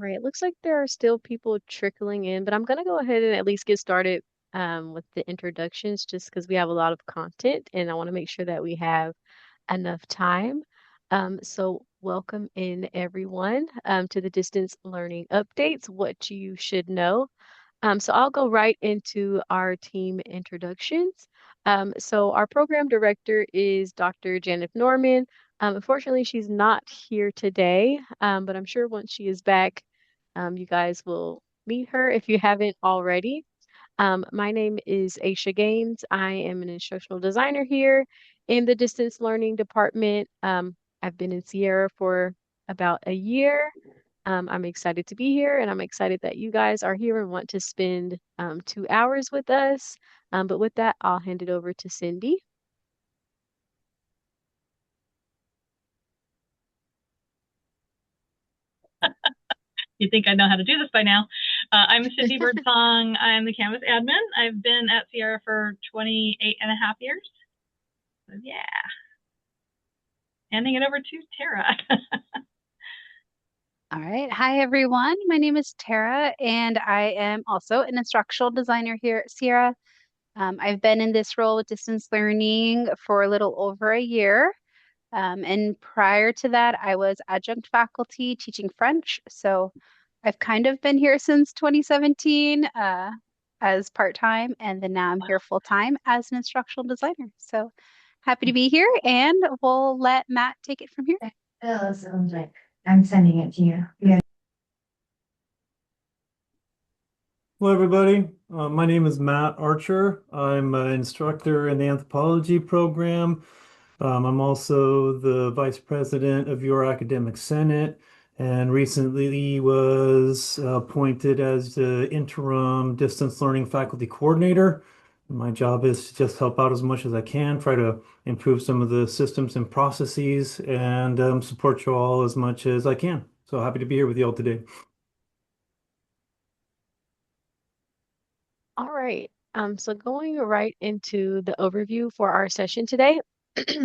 All right, it looks like there are still people trickling in, but I'm going to go ahead and at least get started with the introductions just because we have a lot of content and I want to make sure that we have enough time. So welcome in everyone to the distance learning updates, what you should know. So I'll go right into our team introductions. So our program director is Dr. Janet Norman. Unfortunately, she's not here today, but I'm sure once she is back, you guys will meet her if you haven't already. My name is Aisha Gaines. I am an instructional designer here in the distance learning department. I've been in Sierra for about a year. I'm excited to be here and I'm excited that you guys are here and want to spend 2 hours with us. But with that, I'll hand it over to Cindy. You think I know how to do this by now. I'm Cindy Birdsong. I'm the Canvas admin. I've been at Sierra for 28 and a half years. So yeah, handing it over to Tara. All right. Hi, everyone. My name is Tara, and I am also an instructional designer here at Sierra. I've been in this role with distance learning for a little over a year. And prior to that, I was adjunct faculty teaching French. So I've kind of been here since 2017 as part-time, and then now I'm here full-time as an instructional designer. So happy to be here, and we'll let Matt take it from here. Oh, sounds like I'm sending it to you. Yeah. Hello, everybody. My name is Matt Archer. I'm an instructor in the anthropology program. I'm also the vice president of your academic senate and recently was appointed as the interim distance learning faculty coordinator. My job is to just help out as much as I can, try to improve some of the systems and processes, and support you all as much as I can. So happy to be here with you all today. All right. So going right into the overview for our session today.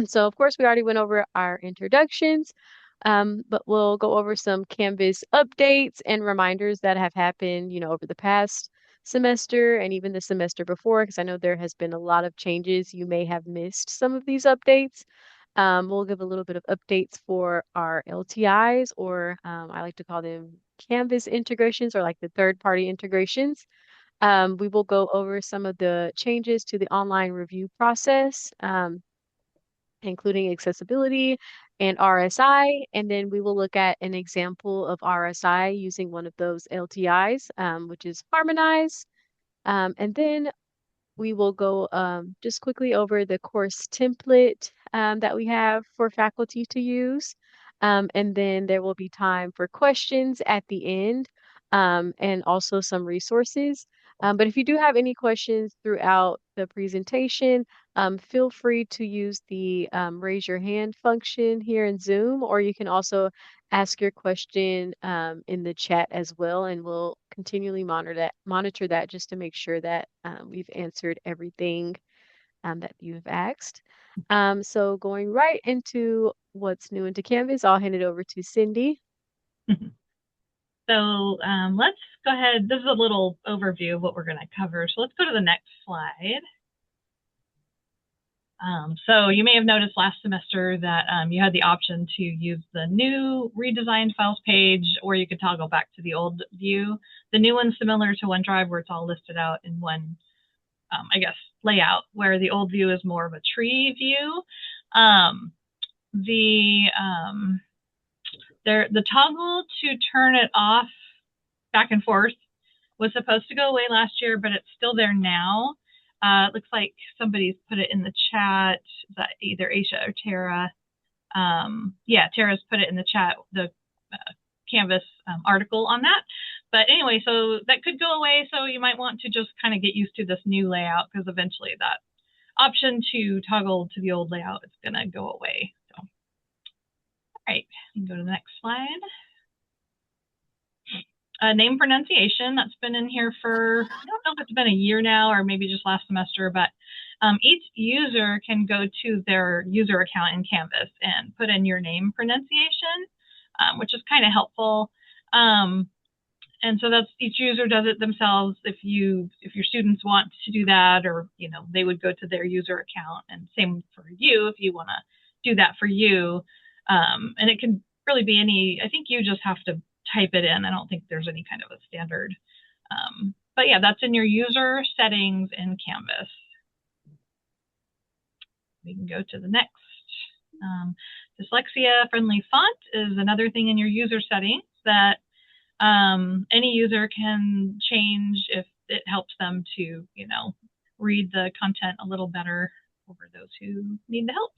So of course we already went over our introductions, but we'll go over some Canvas updates and reminders that have happened, over the past semester and even the semester before, because I know there has been a lot of changes. You may have missed some of these updates. We'll give a little bit of updates for our LTIs, or I like to call them Canvas integrations, or like the third-party integrations. We will go over some of the changes to the online review process, including accessibility and RSI. And then we will look at an example of RSI using one of those LTIs, which is harmonize. And then we will go just quickly over the course template that we have for faculty to use. And then there will be time for questions at the end and also some resources. But if you do have any questions throughout the presentation, feel free to use the raise your hand function here in Zoom, or you can also ask your question in the chat as well, and we'll continually monitor that just to make sure that we've answered everything that you've asked. So going right into what's new into Canvas, I'll hand it over to Cindy. So let's go ahead. This is a little overview of what we're going to cover. So let's go to the next slide. So you may have noticed last semester that you had the option to use the new redesigned files page, or you could toggle back to the old view. The new one's similar to OneDrive, where it's all listed out in one, I guess, layout, where the old view is more of a tree view. The toggle to turn it off back and forth was supposed to go away last year, but it's still there now. It looks like somebody's put it in the chat. Is that either Aisha or Tara? Yeah, Tara's put it in the chat, the Canvas article on that. But anyway, so that could go away. So you might want to just kind of get used to this new layout, because eventually that option to toggle to the old layout is going to go away. So, all right, you can go to the next slide. Name pronunciation, that's been in here for, I don't know if it's been a year now or maybe just last semester, but each user can go to their user account in Canvas and put in your name pronunciation, which is kind of helpful. And so that's each user does it themselves. If your students want to do that, or they would go to their user account, and same for you if you want to do that for you. And it can really be any. I think you just have to type it in. I don't think there's any kind of a standard. But yeah, that's in your user settings in Canvas. We can go to the next. Dyslexia friendly font is another thing in your user settings that any user can change if it helps them to, read the content a little better over those who need the help.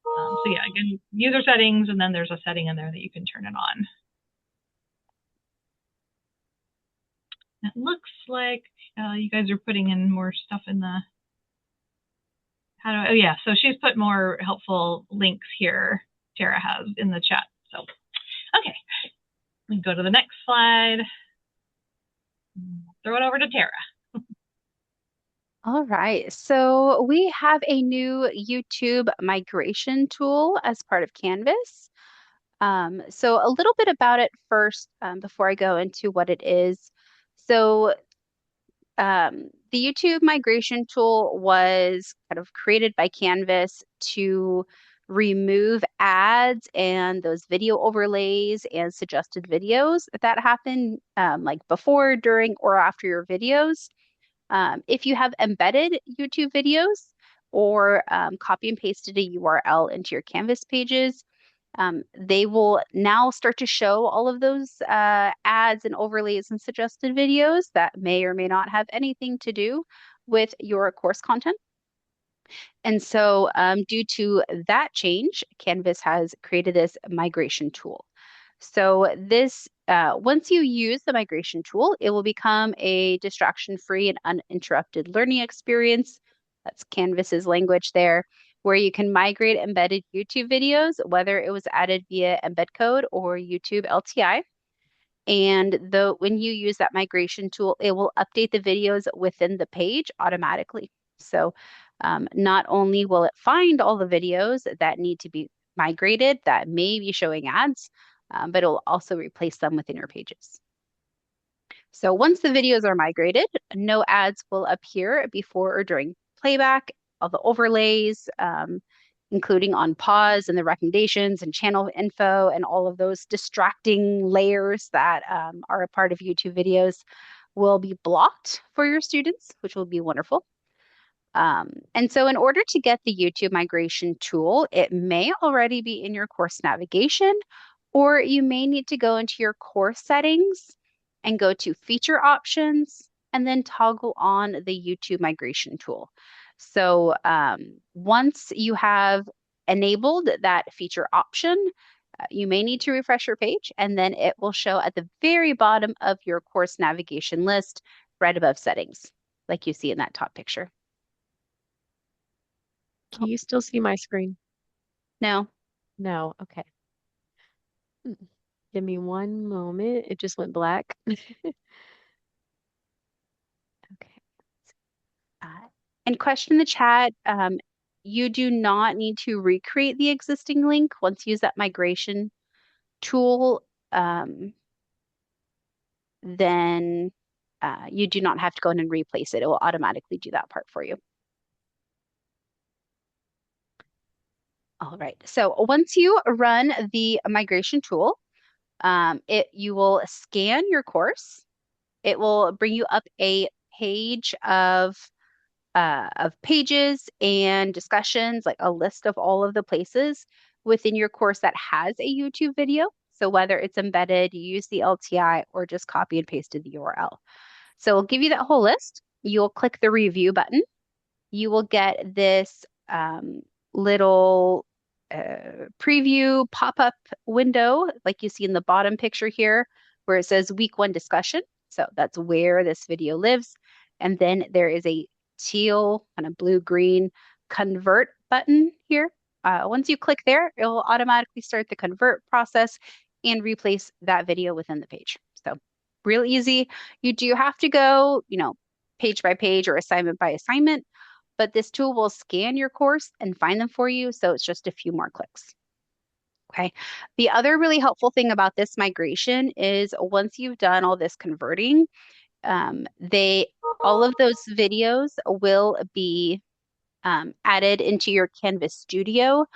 So yeah, again, user settings, and then there's a setting in there that you can turn it on. It looks like you guys are putting in more stuff in the, oh yeah, so she's put more helpful links here, Tara has in the chat. So, okay, we can go to the next slide. Throw it over to Tara. All right, so we have a new YouTube migration tool as part of Canvas. So a little bit about it first before I go into what it is. So the YouTube migration tool was kind of created by Canvas to remove ads and those video overlays and suggested videos that happen like before, during, or after your videos. If you have embedded YouTube videos or copy and pasted a URL into your Canvas pages, they will now start to show all of those ads and overlays and suggested videos that may or may not have anything to do with your course content. And so due to that change, Canvas has created this migration tool. So this, once you use the migration tool, it will become a distraction-free and uninterrupted learning experience. That's Canvas's language there, where you can migrate embedded YouTube videos, whether it was added via embed code or YouTube LTI. And when you use that migration tool, it will update the videos within the page automatically. So not only will it find all the videos that need to be migrated that may be showing ads, but it will also replace them within your pages. So once the videos are migrated, no ads will appear before or during playback. All the overlays, including on pause and the recommendations and channel info and all of those distracting layers that are a part of YouTube videos will be blocked for your students, which will be wonderful. And so in order to get the YouTube migration tool, it may already be in your course navigation, or you may need to go into your course settings and go to feature options and then toggle on the YouTube migration tool. So once you have enabled that feature option, you may need to refresh your page, and then it will show at the very bottom of your course navigation list, right above settings, like you see in that top picture. Can you still see my screen? No. No. Okay. Give me one moment. It just went black. Okay. And question in the chat, you do not need to recreate the existing link once you use that migration tool. Then you do not have to go in and replace it. It will automatically do that part for you. All right, so once you run the migration tool, you will scan your course. It will bring you up a page of pages and discussions, like a list of all of the places within your course that has a YouTube video. So whether it's embedded, you use the LTI, or just copy and pasted the URL. So we'll give you that whole list. You'll click the review button. You will get this little preview pop-up window, like you see in the bottom picture here, where it says week 1 discussion. So that's where this video lives. And then there is a teal, kind of blue-green convert button here. Once you click there, it will automatically start the convert process and replace that video within the page. So real easy. You do have to go, page by page or assignment by assignment, but this tool will scan your course and find them for you. So it's just a few more clicks. Okay. The other really helpful thing about this migration is once you've done all this converting, they all of those videos will be added into your Canvas Studio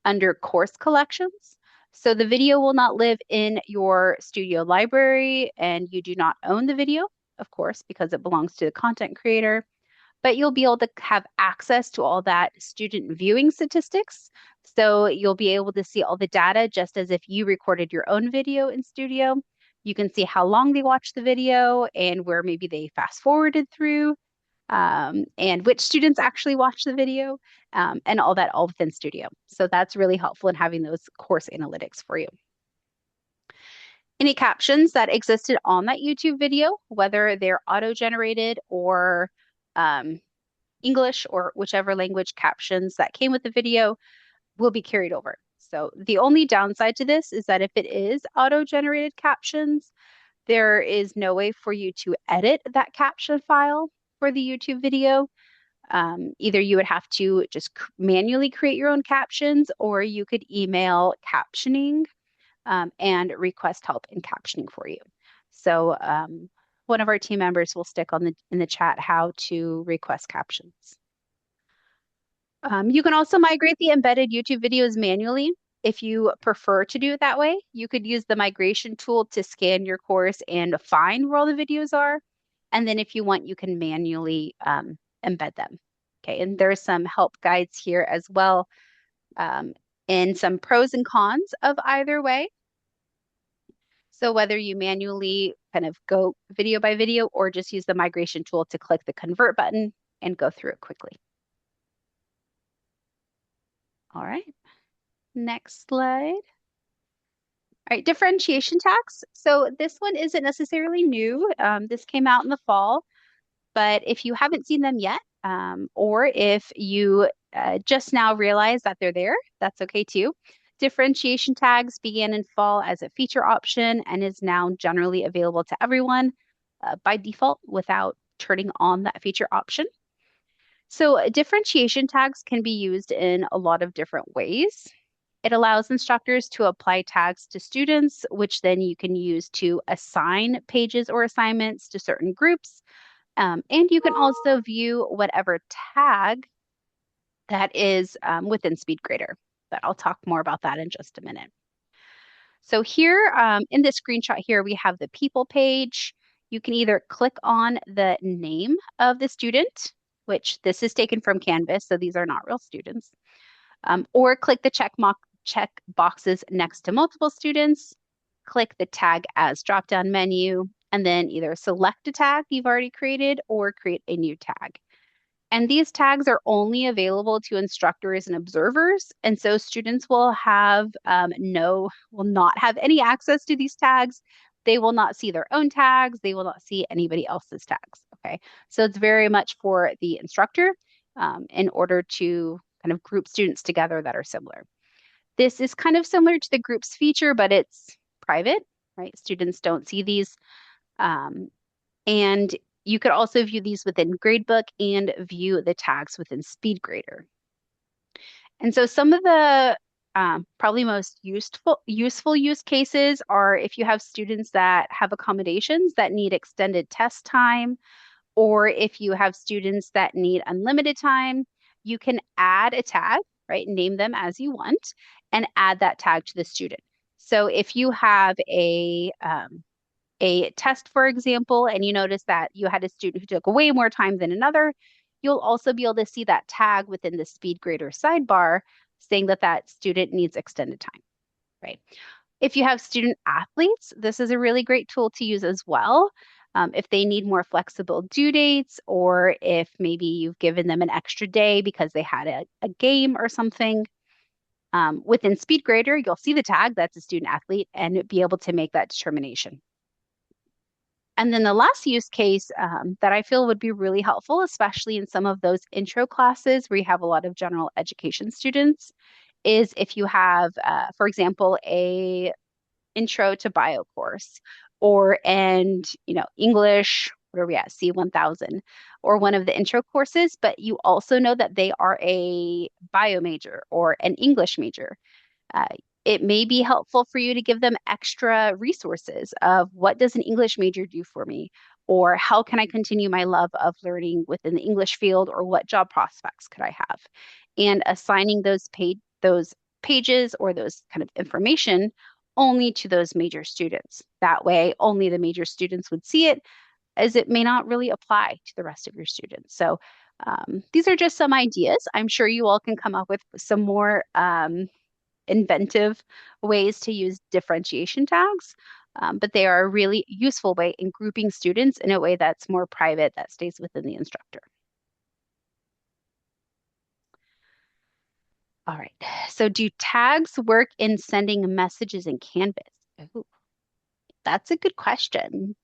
under course collections. So the video will not live in your studio library, and you do not own the video, of course, because it belongs to the content creator, but you'll be able to have access to all that student viewing statistics. So you'll be able to see all the data just as if you recorded your own video in Studio. You can see how long they watched the video and where maybe they fast forwarded through, and which students actually watched the video, and all that all within Studio. So that's really helpful in having those course analytics for you. Any captions that existed on that YouTube video, whether they're auto-generated or English or whichever language captions that came with the video, will be carried over. So the only downside to this is that if it is auto-generated captions, there is no way for you to edit that caption file for the YouTube video. Either you would have to just manually create your own captions, or you could email captioning and request help in captioning for you. So one of our team members will stick on in the chat how to request captions. You can also migrate the embedded YouTube videos manually. If you prefer to do it that way, you could use the migration tool to scan your course and find where all the videos are. And then if you want, you can manually embed them. Okay, and there's some help guides here as well, and some pros and cons of either way. So whether you manually kind of go video by video or just use the migration tool to click the convert button and go through it quickly. All right, next slide. All right, differentiation tags. So this one isn't necessarily new. This came out in the fall, but if you haven't seen them yet, or if you just now realize that they're there, that's okay too. Differentiation tags began in fall as a feature option and is now generally available to everyone by default without turning on that feature option. So differentiation tags can be used in a lot of different ways. It allows instructors to apply tags to students, which then you can use to assign pages or assignments to certain groups. And you can also view whatever tag that is within SpeedGrader. But I'll talk more about that in just a minute. So here in this screenshot here, we have the people page. You can either click on the name of the student, which this is taken from Canvas, so these are not real students, or click the check boxes next to multiple students, click the tag as drop-down menu, and then either select a tag you've already created or create a new tag. And these tags are only available to instructors and observers. And so students will have will not have any access to these tags. They will not see their own tags. They will not see anybody else's tags. Okay. So it's very much for the instructor in order to kind of group students together that are similar. This is kind of similar to the groups feature, but it's private, right? Students don't see these. And you could also view these within Gradebook and view the tags within SpeedGrader. And so some of the probably most useful use cases are if you have students that have accommodations that need extended test time, or if you have students that need unlimited time, you can add a tag, right? Name them as you want and add that tag to the student. So if you have a test, for example, and you notice that you had a student who took way more time than another, you'll also be able to see that tag within the SpeedGrader sidebar saying that that student needs extended time, right? If you have student athletes, this is a really great tool to use as well. If they need more flexible due dates, or if maybe you've given them an extra day because they had a game or something, within SpeedGrader, you'll see the tag that's a student athlete and be able to make that determination. And then the last use case that I feel would be really helpful, especially in some of those intro classes where you have a lot of general education students, is if you have, for example, a intro to bio course, or English, where are we at, C1000, or one of the intro courses, but you also know that they are a bio major or an English major. It may be helpful for you to give them extra resources of what does an English major do for me? Or how can I continue my love of learning within the English field? Or what job prospects could I have? And assigning those pages or those kind of information only to those major students. That way, only the major students would see it, as it may not really apply to the rest of your students. So these are just some ideas. I'm sure you all can come up with some more inventive ways to use differentiation tags, but they are a really useful way in grouping students in a way that's more private, that stays within the instructor. All right, so do tags work in sending messages in Canvas? Oh, that's a good question.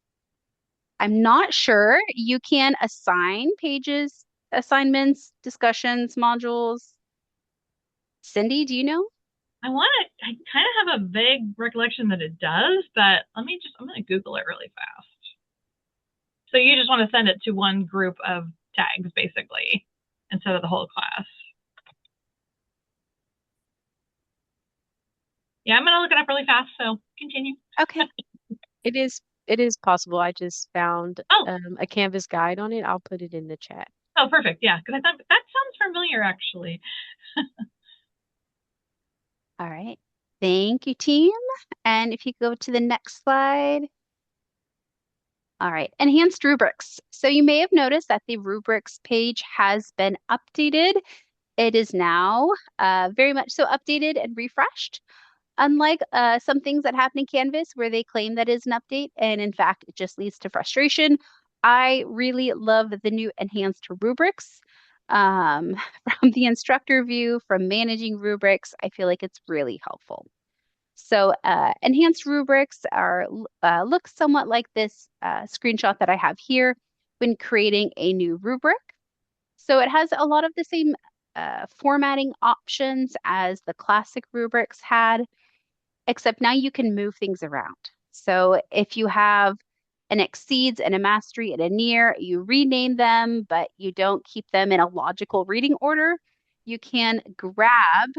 I'm not sure. You can assign pages, assignments, discussions, modules. Cindy, do you know? I kind of have a vague recollection that it does, but I'm going to Google it really fast. So you just want to send it to one group of tags, basically, instead of the whole class. Yeah, I'm going to look it up really fast, so continue. Okay. It is possible. I just found Oh, a Canvas guide on it. I'll put it in the chat. oh, perfect. Yeah, because I thought that sounds familiar, actually. All right. Thank you, team. And if you go to the next slide. All right, enhanced rubrics. So you may have noticed that the rubrics page has been updated. It is now very much so updated and refreshed. Unlike some things that happen in Canvas where they claim that is an update, and in fact, it just leads to frustration. I really love the new enhanced rubrics. Um, from the instructor view, from managing rubrics, I feel like it's really helpful. So enhanced rubrics are look somewhat like this screenshot that I have here when creating a new rubric. So it has a lot of the same formatting options as the classic rubrics had, except now you can move things around. So if you have an exceeds and a mastery and a near, you rename them, but you don't keep them in a logical reading order. You can grab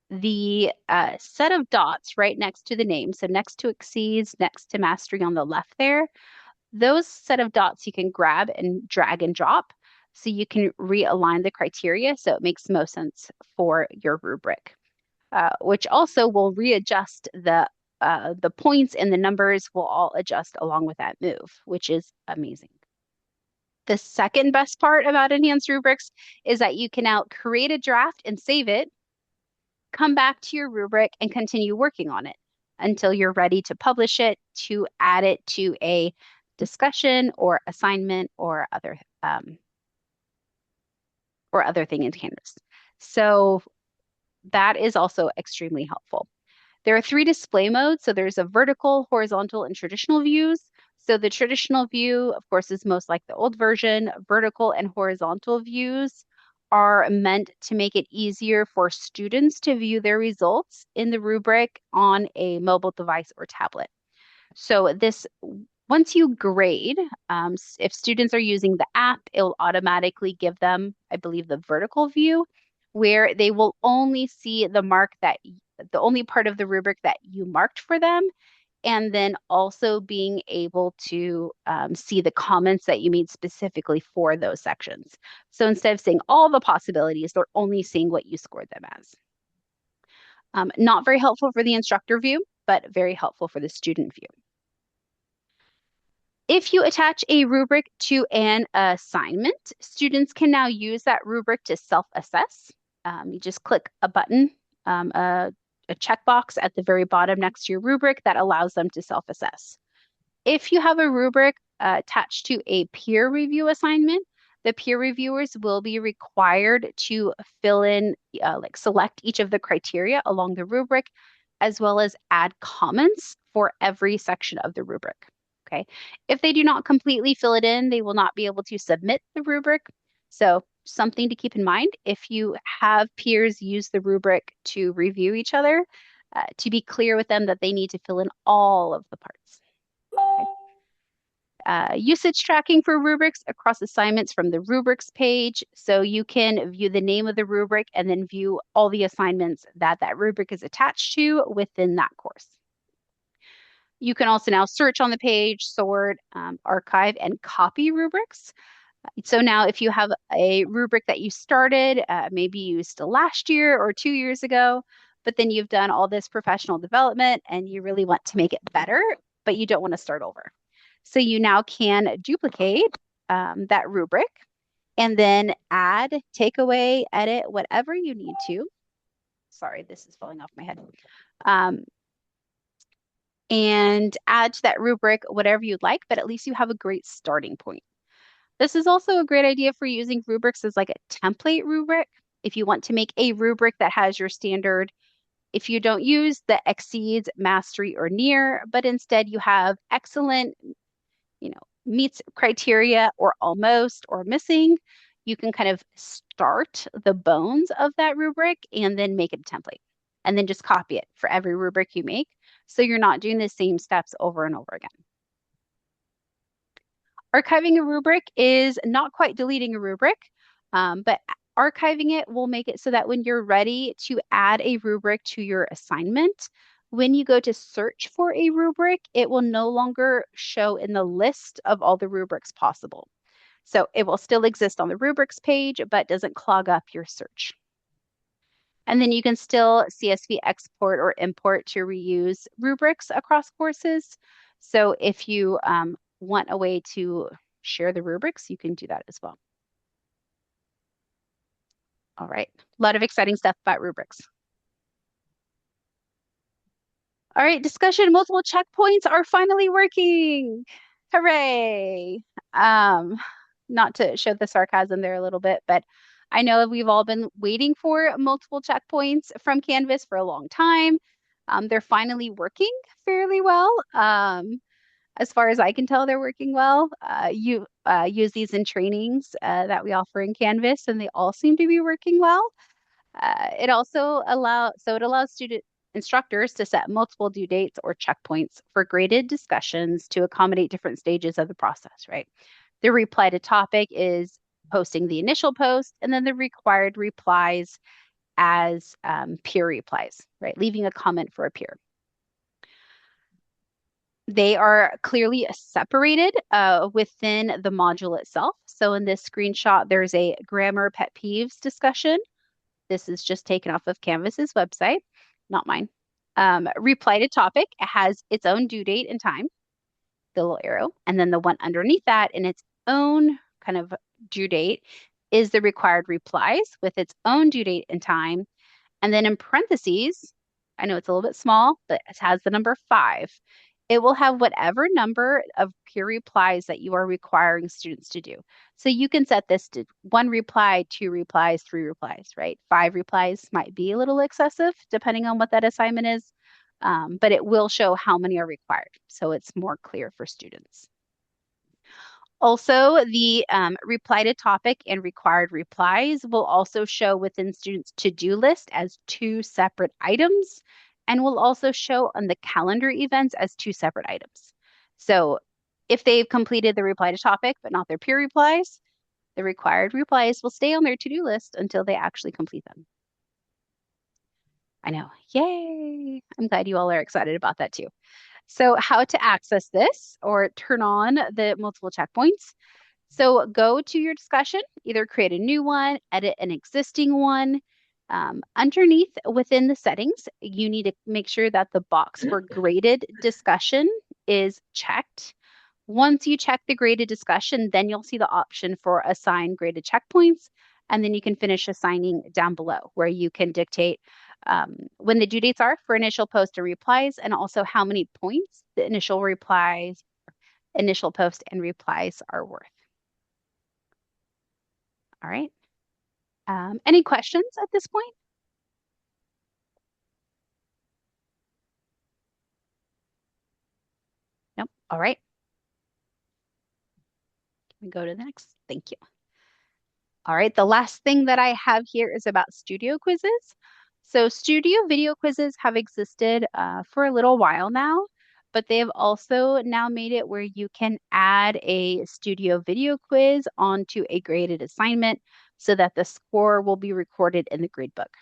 the set of dots right next to the name. So next to exceeds, next to mastery on the left there, those set of dots you can grab and drag and drop so you can realign the criteria so it makes most sense for your rubric, which also will readjust the points and the numbers will all adjust along with that move, which is amazing. The second best part about enhanced rubrics is that you can now create a draft and save it, come back to your rubric and continue working on it until you're ready to publish it, to add it to a discussion or assignment or other thing in Canvas. So that is also extremely helpful. There are three display modes. So there's a vertical, horizontal, and traditional views. So the traditional view, of course, is most like the old version. Vertical and horizontal views are meant to make it easier for students to view their results in the rubric on a mobile device or tablet. So once you grade, if students are using the app, it'll automatically give them, I believe, the vertical view, where they will only see the only part of the rubric that you marked for them, and then also being able to see the comments that you made specifically for those sections. So instead of seeing all the possibilities, they're only seeing what you scored them as. Not very helpful for the instructor view, but very helpful for the student view. If you attach a rubric to an assignment, students can now use that rubric to self-assess. You just click a button, a checkbox at the very bottom next to your rubric that allows them to self-assess. If you have a rubric attached to a peer review assignment, the peer reviewers will be required to fill in, select each of the criteria along the rubric, as well as add comments for every section of the rubric. Okay. If they do not completely fill it in, they will not be able to submit the rubric. So something to keep in mind if you have peers use the rubric to review each other, to be clear with them that they need to fill in all of the parts. Okay. usage tracking for rubrics across assignments from the rubrics page. So you can view the name of the rubric and then view all the assignments that that rubric is attached to within that course. You can also now search on the page, sort, archive, and copy rubrics. So now if you have a rubric that you started, maybe used last year or 2 years ago, but then you've done all this professional development and you really want to make it better, but you don't want to start over. So you now can duplicate that rubric and then add, take away, edit, whatever you need to. Sorry, this is falling off my head. And add to that rubric whatever you'd like, but at least you have a great starting point. This is also a great idea for using rubrics as like a template rubric. If you want to make a rubric that has your standard, if you don't use the exceeds, mastery, or near, but instead you have excellent, meets criteria or almost or missing, you can kind of start the bones of that rubric and then make it a template. And then just copy it for every rubric you make. So you're not doing the same steps over and over again. Archiving a rubric is not quite deleting a rubric, but archiving it will make it so that when you're ready to add a rubric to your assignment, when you go to search for a rubric, it will no longer show in the list of all the rubrics possible. So it will still exist on the rubrics page, but doesn't clog up your search. And then you can still CSV export or import to reuse rubrics across courses. So if you want a way to share the rubrics, you can do that as well. All right, a lot of exciting stuff about rubrics. All right, discussion multiple checkpoints are finally working. Hooray. Not to show the sarcasm there a little bit, but I know we've all been waiting for multiple checkpoints from Canvas for a long time. They're finally working fairly well. As far as I can tell, they're working well. You use these in trainings that we offer in Canvas, and they all seem to be working well. It also allows student instructors to set multiple due dates or checkpoints for graded discussions to accommodate different stages of the process, right? The reply to topic is posting the initial post, and then the required replies as peer replies, right? Leaving a comment for a peer. They are clearly separated within the module itself. So in this screenshot, there's a grammar pet peeves discussion. This is just taken off of Canvas's website, not mine. Reply to topic has its own due date and time, the little arrow. And then the one underneath that in its own kind of due date is the required replies with its own due date and time. And then in parentheses, I know it's a little bit small, but it has the number 5. It will have whatever number of peer replies that you are requiring students to do. So you can set this to 1 reply, 2 replies, 3 replies, right? 5 replies might be a little excessive depending on what that assignment is, but it will show how many are required. So it's more clear for students. Also, the reply to topic and required replies will also show within students' to-do list as 2 separate items and will also show on the calendar events as 2 separate items. So if they've completed the reply to topic but not their peer replies, the required replies will stay on their to-do list until they actually complete them. I know, yay! I'm glad you all are excited about that too. So how to access this or turn on the multiple checkpoints. So go to your discussion, either create a new one, edit an existing one. Underneath within the settings, you need to make sure that the box for graded discussion is checked. Once you check the graded discussion, then you'll see the option for assign graded checkpoints. And then you can finish assigning down below where you can dictate when the due dates are for initial post and replies, and also how many points the initial replies, initial post and replies are worth. All right. Any questions at this point? Nope. All right. We go to the next. Thank you. All right. The last thing that I have here is about studio quizzes. So studio video quizzes have existed for a little while now. but they have also now made it where you can add a studio video quiz onto a graded assignment so that the score will be recorded in the gradebook.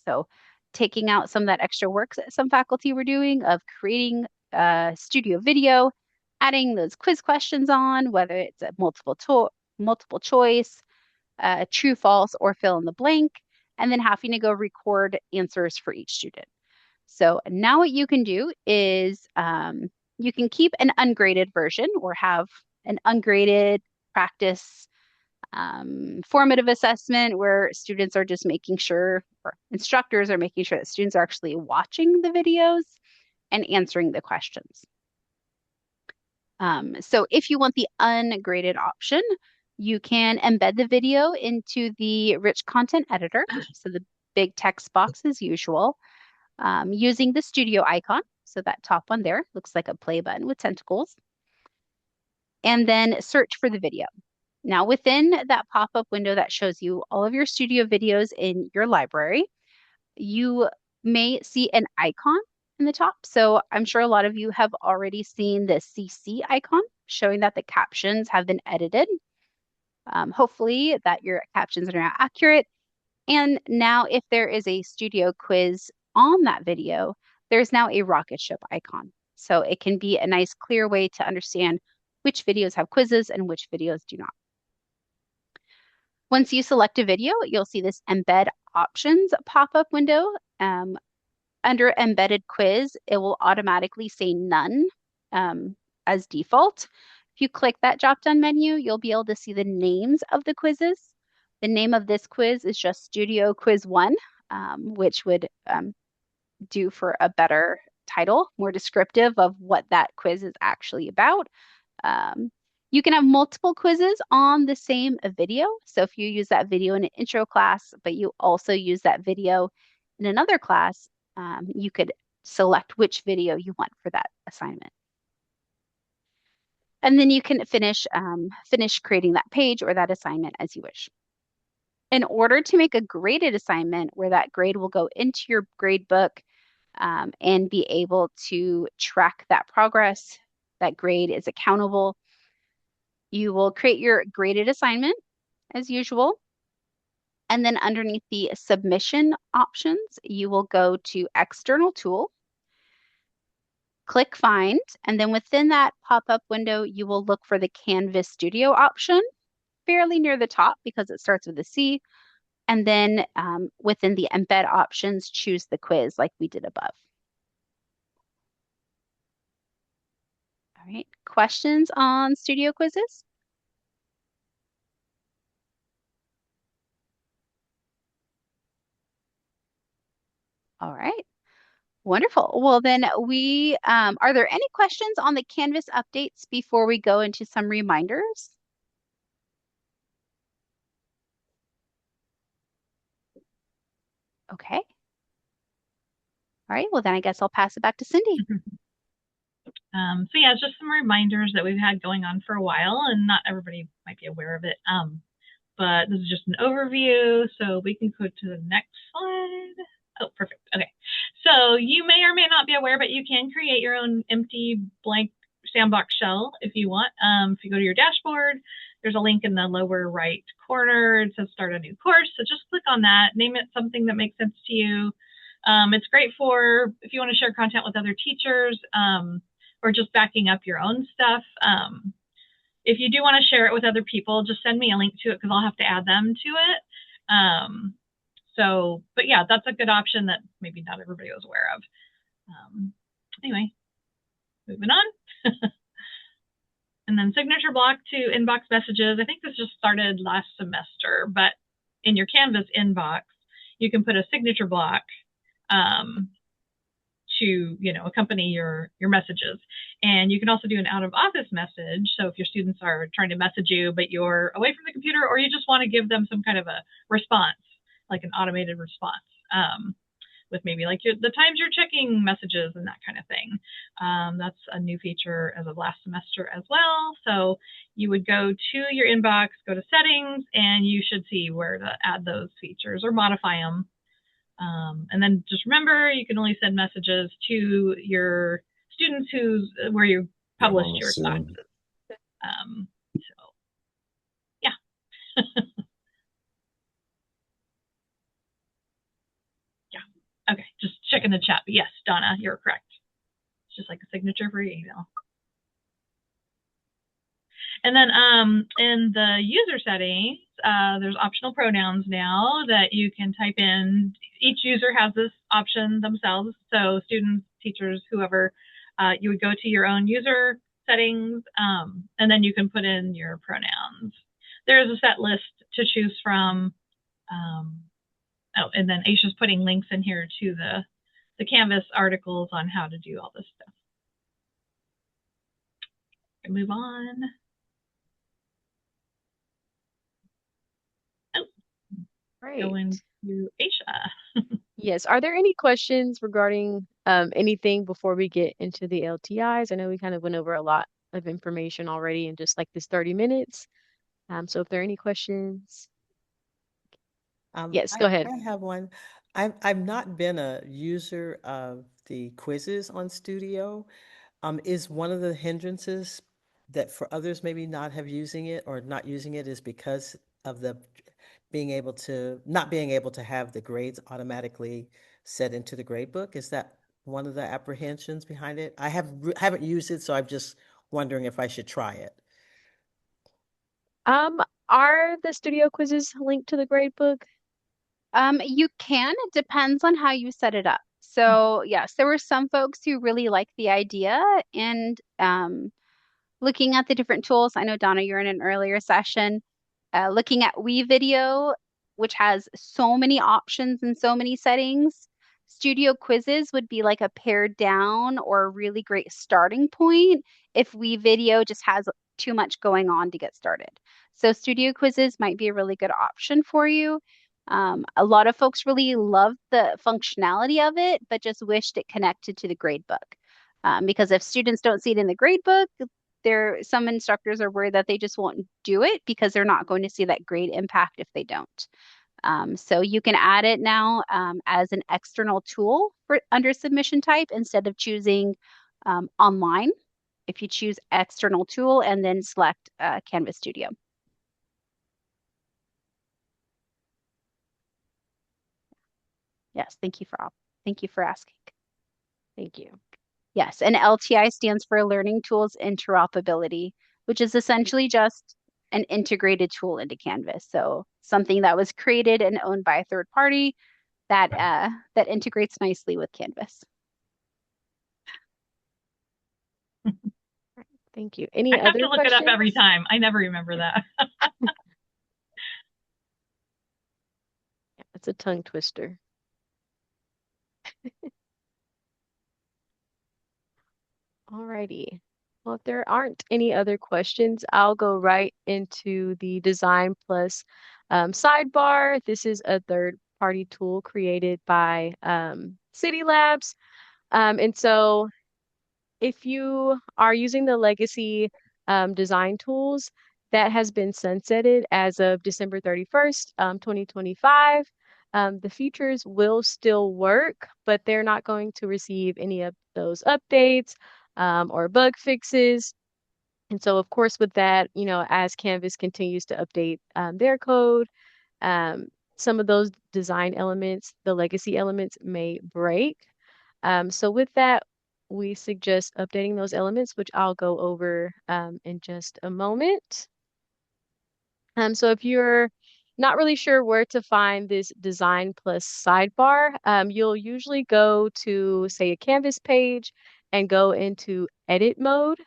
So taking out some of that extra work that some faculty were doing of creating a studio video, adding those quiz questions on, whether it's a multiple choice, true, false, or fill in the blank, and then having to go record answers for each student. So now what you can do is you can keep an ungraded version or have an ungraded practice formative assessment where students are just making sure, or instructors are making sure that students are actually watching the videos and answering the questions. So if you want the ungraded option, you can embed the video into the rich content editor. So the big text box as usual, using the studio icon. So that top one there looks like a play button with tentacles. And then search for the video. Now within that pop-up window that shows you all of your studio videos in your library, you may see an icon in the top. So I'm sure a lot of you have already seen the CC icon showing that the captions have been edited. Hopefully that your captions are now accurate. And now if there is a studio quiz on that video, there's now a rocket ship icon. So it can be a nice clear way to understand which videos have quizzes and which videos do not. Once you select a video, you'll see this embed options pop-up window. Under embedded quiz, it will automatically say none as default. If you click that drop-down menu, you'll be able to see the names of the quizzes. The name of this quiz is just Studio Quiz 1, which would do for a better title, more descriptive of what that quiz is actually about. You can have multiple quizzes on the same video. So if you use that video in an intro class, but you also use that video in another class, you could select which video you want for that assignment. And then you can finish creating that page or that assignment as you wish. In order to make a graded assignment where that grade will go into your grade book and be able to track that progress, that grade is accountable, you will create your graded assignment as usual. And then underneath the submission options, you will go to external tool, click find, and then within that pop-up window, you will look for the Canvas Studio option fairly near the top because it starts with a C. And then within the embed options, choose the quiz like we did above. All right, questions on studio quizzes? All right, wonderful. Well, then are there any questions on the Canvas updates before we go into some reminders? Okay. All right, well then I guess I'll pass it back to Cindy. So yeah, it's just some reminders that we've had going on for a while, and not everybody might be aware of it. But this is just an overview, so we can go to the next slide. Oh, perfect. Okay. So you may or may not be aware, but you can create your own empty blank sandbox shell if you want. If you go to your dashboard, there's a link in the lower right corner. It says start a new course. So just click on that, name it something that makes sense to you. It's great for if you want to share content with other teachers, or just backing up your own stuff. If you do want to share it with other people, just send me a link to it because I'll have to add them to it. But yeah, that's a good option that maybe not everybody was aware of. Anyway, moving on. And then signature block to inbox messages. I think this just started last semester, but in your Canvas inbox, you can put a signature block to accompany your messages. And you can also do an out of office message. So if your students are trying to message you, but you're away from the computer, or you just want to give them some kind of a response, like an automated response, with maybe like the times you're checking messages and that kind of thing. That's a new feature as of last semester as well. So you would go to your inbox, go to settings, and you should see where to add those features or modify them. And then just remember, you can only send messages to your students where you Yeah, published I'm your soon. classes. So yeah. Yeah. Okay. Just checking the chat. But yes, Donna, you're correct. It's just like a signature for your email. And then in the user settings, there's optional pronouns now that you can type in. Each user has this option themselves. So students, teachers, whoever, you would go to your own user settings, and then you can put in your pronouns. There's a set list to choose from. Oh, and then Aisha's putting links in here to the Canvas articles on how to do all this stuff. Move on. Oh, Great. going to Aisha. Yes. Are there any questions regarding anything before we get into the LTIs? I know we kind of went over a lot of information already in just like this 30 minutes. So if there are any questions, yes, go ahead. I have one. I've not been a user of the quizzes on Studio. Is one of the hindrances that for others maybe not have using it or not using it is because of the being able to not being able to have the grades automatically set into the grade book? Is that one of the apprehensions behind it? Haven't used it, so I'm just wondering if I should try it. Um, are the studio quizzes linked to the grade book? You can. It depends on how you set it up. So yes, there were some folks who really liked the idea and looking at the different tools. I know Donna, you're in an earlier session. Looking at WeVideo, which has so many options and so many settings. Studio Quizzes would be like a pared down or a really great starting point if WeVideo just has too much going on to get started. So Studio Quizzes might be a really good option for you. A lot of folks really love the functionality of it, but just wished it connected to the gradebook. Because if students don't see it in the gradebook, some instructors are worried that they just won't do it because they're not going to see that grade impact if they don't. So you can add it now as an external tool for under submission type instead of choosing online. If you choose external tool and then select Canvas Studio. Yes, thank you for asking. Thank you. Yes, and LTI stands for Learning Tools Interoperability, which is essentially just an integrated tool into Canvas. So something that was created and owned by a third party that integrates nicely with Canvas. Thank you. I Any have to other look it up every questions? time. I never remember that. Yeah, it's a tongue twister. Alrighty. Well, if there aren't any other questions, I'll go right into the Design Plus sidebar. This is a third-party tool created by City Labs. And so if you are using the legacy design tools, that has been sunsetted as of December 31st, 2025. The features will still work, but they're not going to receive any of those updates or bug fixes. And so, of course, with that, as Canvas continues to update their code, um, some of those design elements, the legacy elements, may break. So with that, we suggest updating those elements, which I'll go over in just a moment. So if you're not really sure where to find this Design Plus sidebar, you'll usually go to, say, a Canvas page and go into Edit mode.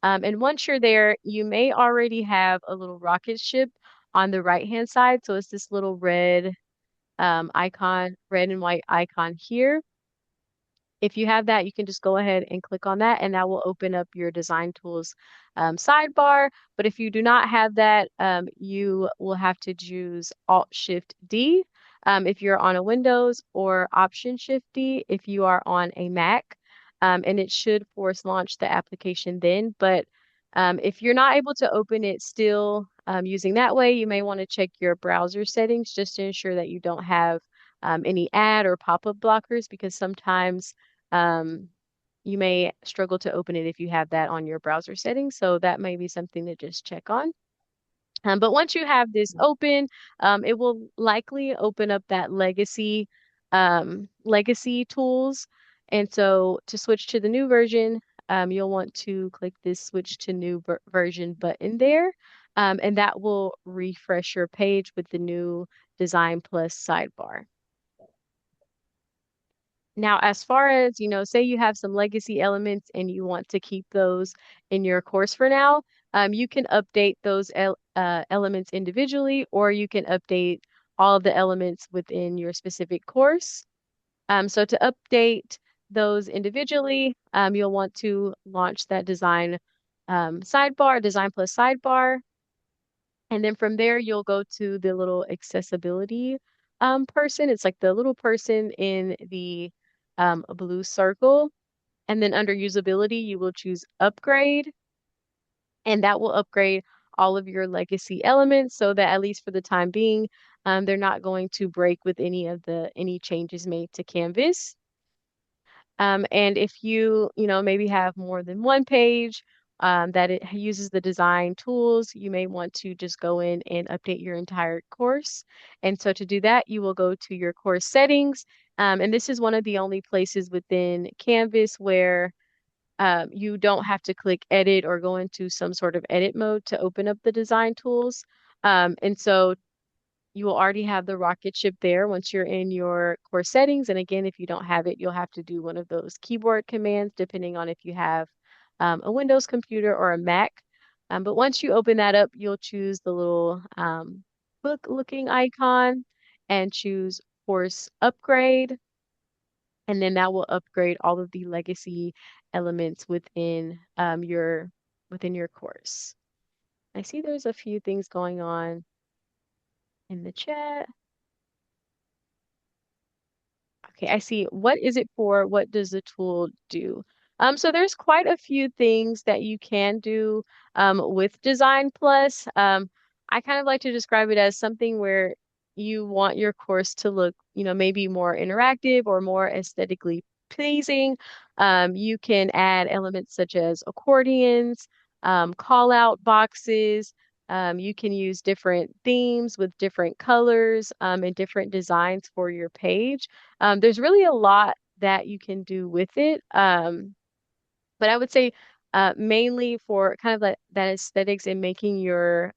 And once you're there, you may already have a little rocket ship on the right-hand side. So it's this little red icon, red and white icon here. If you have that, you can just go ahead and click on that, and that will open up your design tools sidebar. But if you do not have that, you will have to choose Alt Shift D if you're on a Windows, or Option Shift D if you are on a Mac. And it should force launch the application then. But if you're not able to open it still using that way, you may want to check your browser settings just to ensure that you don't have any ad or pop-up blockers, because sometimes um, you may struggle to open it if you have that on your browser settings. So that may be something to just check on. But once you have this open, it will likely open up that legacy tools. And so to switch to the new version, you'll want to click this switch to new version button there. And that will refresh your page with the new Design Plus sidebar. Now, as far as, say you have some legacy elements and you want to keep those in your course for now, you can update those elements individually, or you can update all of the elements within your specific course. So to update those individually, you'll want to launch that Design Plus sidebar. And then from there, you'll go to the little accessibility person. It's like the little person in the blue circle. And then under usability, you will choose upgrade, and that will upgrade all of your legacy elements so that at least for the time being, they're not going to break with any changes made to Canvas. And if maybe have more than one page that it uses the design tools, you may want to just go in and update your entire course. And so to do that, you will go to your course settings. And this is one of the only places within Canvas where you don't have to click edit or go into some sort of edit mode to open up the design tools. And so you will already have the rocket ship there once you're in your core settings. And again, if you don't have it, you'll have to do one of those keyboard commands, depending on if you have a Windows computer or a Mac. But once you open that up, you'll choose the little book looking icon and choose course upgrade. And then that will upgrade all of the legacy elements within your course. I see there's a few things going on in the chat. Okay, I see. What is it for? What does the tool do? So there's quite a few things that you can do with Design Plus. I kind of like to describe it as something where you want your course to look, maybe more interactive or more aesthetically pleasing. You can add elements such as accordions, call out boxes. You can use different themes with different colors and different designs for your page. There's really a lot that you can do with it. But I would say mainly for kind of like that aesthetics and making your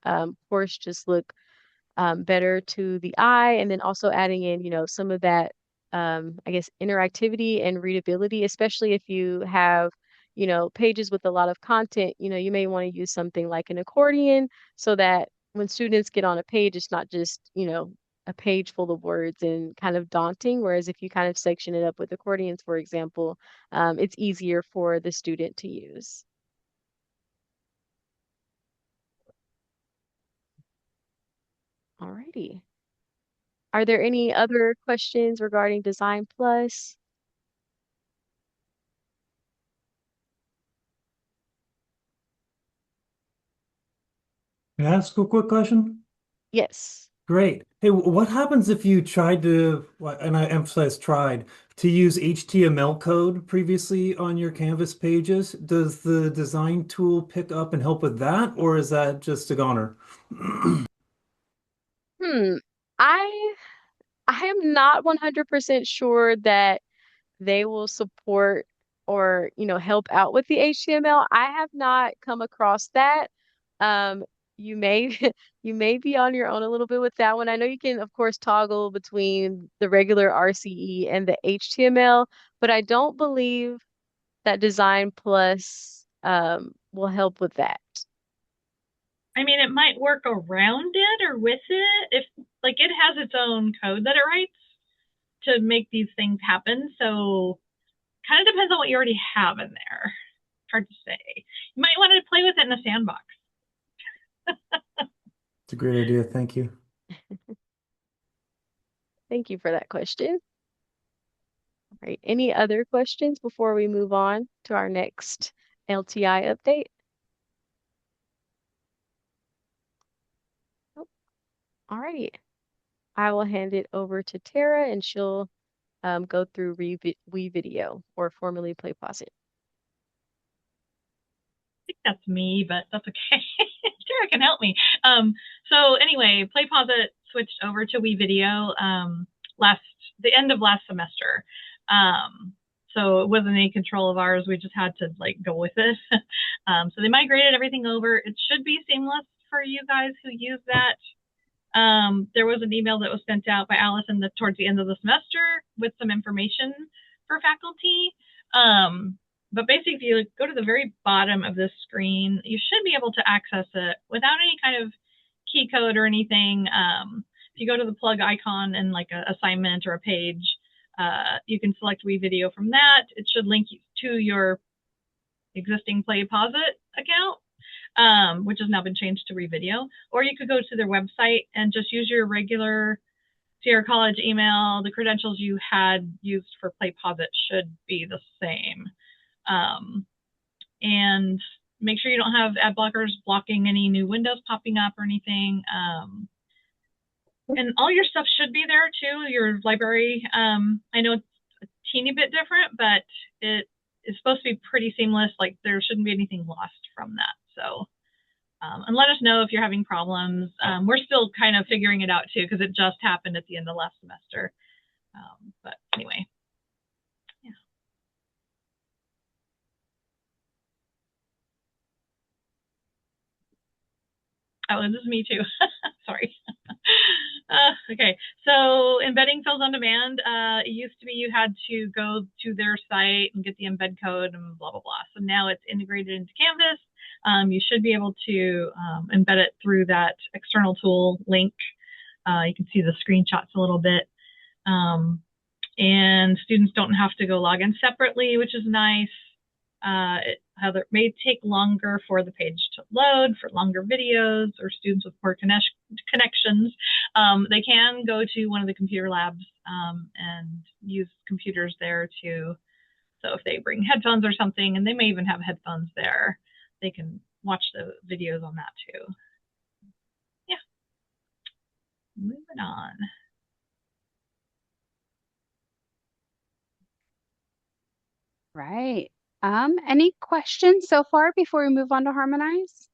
course just look better to the eye, and then also adding in, some of that, I guess, interactivity and readability, especially if you have, pages with a lot of content, you may want to use something like an accordion so that when students get on a page, it's not just, a page full of words and kind of daunting. Whereas if you kind of section it up with accordions, for example, it's easier for the student to use. Alrighty. Are there any other questions regarding Design Plus? Can I ask a quick question? Yes. Great. Hey, what happens if you tried to, and I emphasize tried, to use HTML code previously on your Canvas pages? Does the design tool pick up and help with that, or is that just a goner? Hmm. I I am not 100% sure that they will support or, help out with the HTML. I have not come across that. You may you may be on your own a little bit with that one. I know you can, of course, toggle between the regular RCE and the HTML, but I don't believe that Design Plus will help with that. I mean, it might work around it or with it if, like, it has its own code that it writes to make these things happen. So, kind of depends on what you already have in there. Hard to say. You might want to play with it in a sandbox. It's a great idea. Thank you. Thank you for that question. All right. Any other questions before we move on to our next LTI update? Nope. All righty. I will hand it over to Tara and she'll go through WeVideo, or formerly Play Posit. That's me, but that's okay. Tara can help me. So anyway, PlayPosit switched over to WeVideo last the end of last semester. So it wasn't any control of ours. We just had to like go with it. So they migrated everything over. It should be seamless for you guys who use that. There was an email that was sent out by Allison towards the end of the semester with some information for faculty. But basically, if you go to the very bottom of this screen, you should be able to access it without any kind of key code or anything. If you go to the plug icon and like an assignment or a page, you can select WeVideo from that. It should link you to your existing PlayPosit account, which has now been changed to WeVideo. Or you could go to their website and just use your regular Sierra College email. The credentials you had used for PlayPosit should be the same. And make sure you don't have ad blockers blocking any new windows popping up or anything. And all your stuff should be there too. Your library, I know it's a teeny bit different, but it is supposed to be pretty seamless. Like there shouldn't be anything lost from that. So, and let us know if you're having problems. We're still kind of figuring it out too, because it just happened at the end of last semester. But anyway, yeah. Oh, this is me too. Sorry. Okay, so embedding fills on demand. It used to be you had to go to their site and get the embed code and blah, blah, blah. So now it's integrated into Canvas. You should be able to embed it through that external tool link. You can see the screenshots a little bit. And students don't have to go log in separately, which is nice. It may take longer for the page to load for longer videos or students with poor connections. They can go to one of the computer labs and use computers there too. So if they bring headphones or something, and they may even have headphones there, they can watch the videos on that too. Yeah. Moving on. Right. Any questions so far before we move on to Harmonize?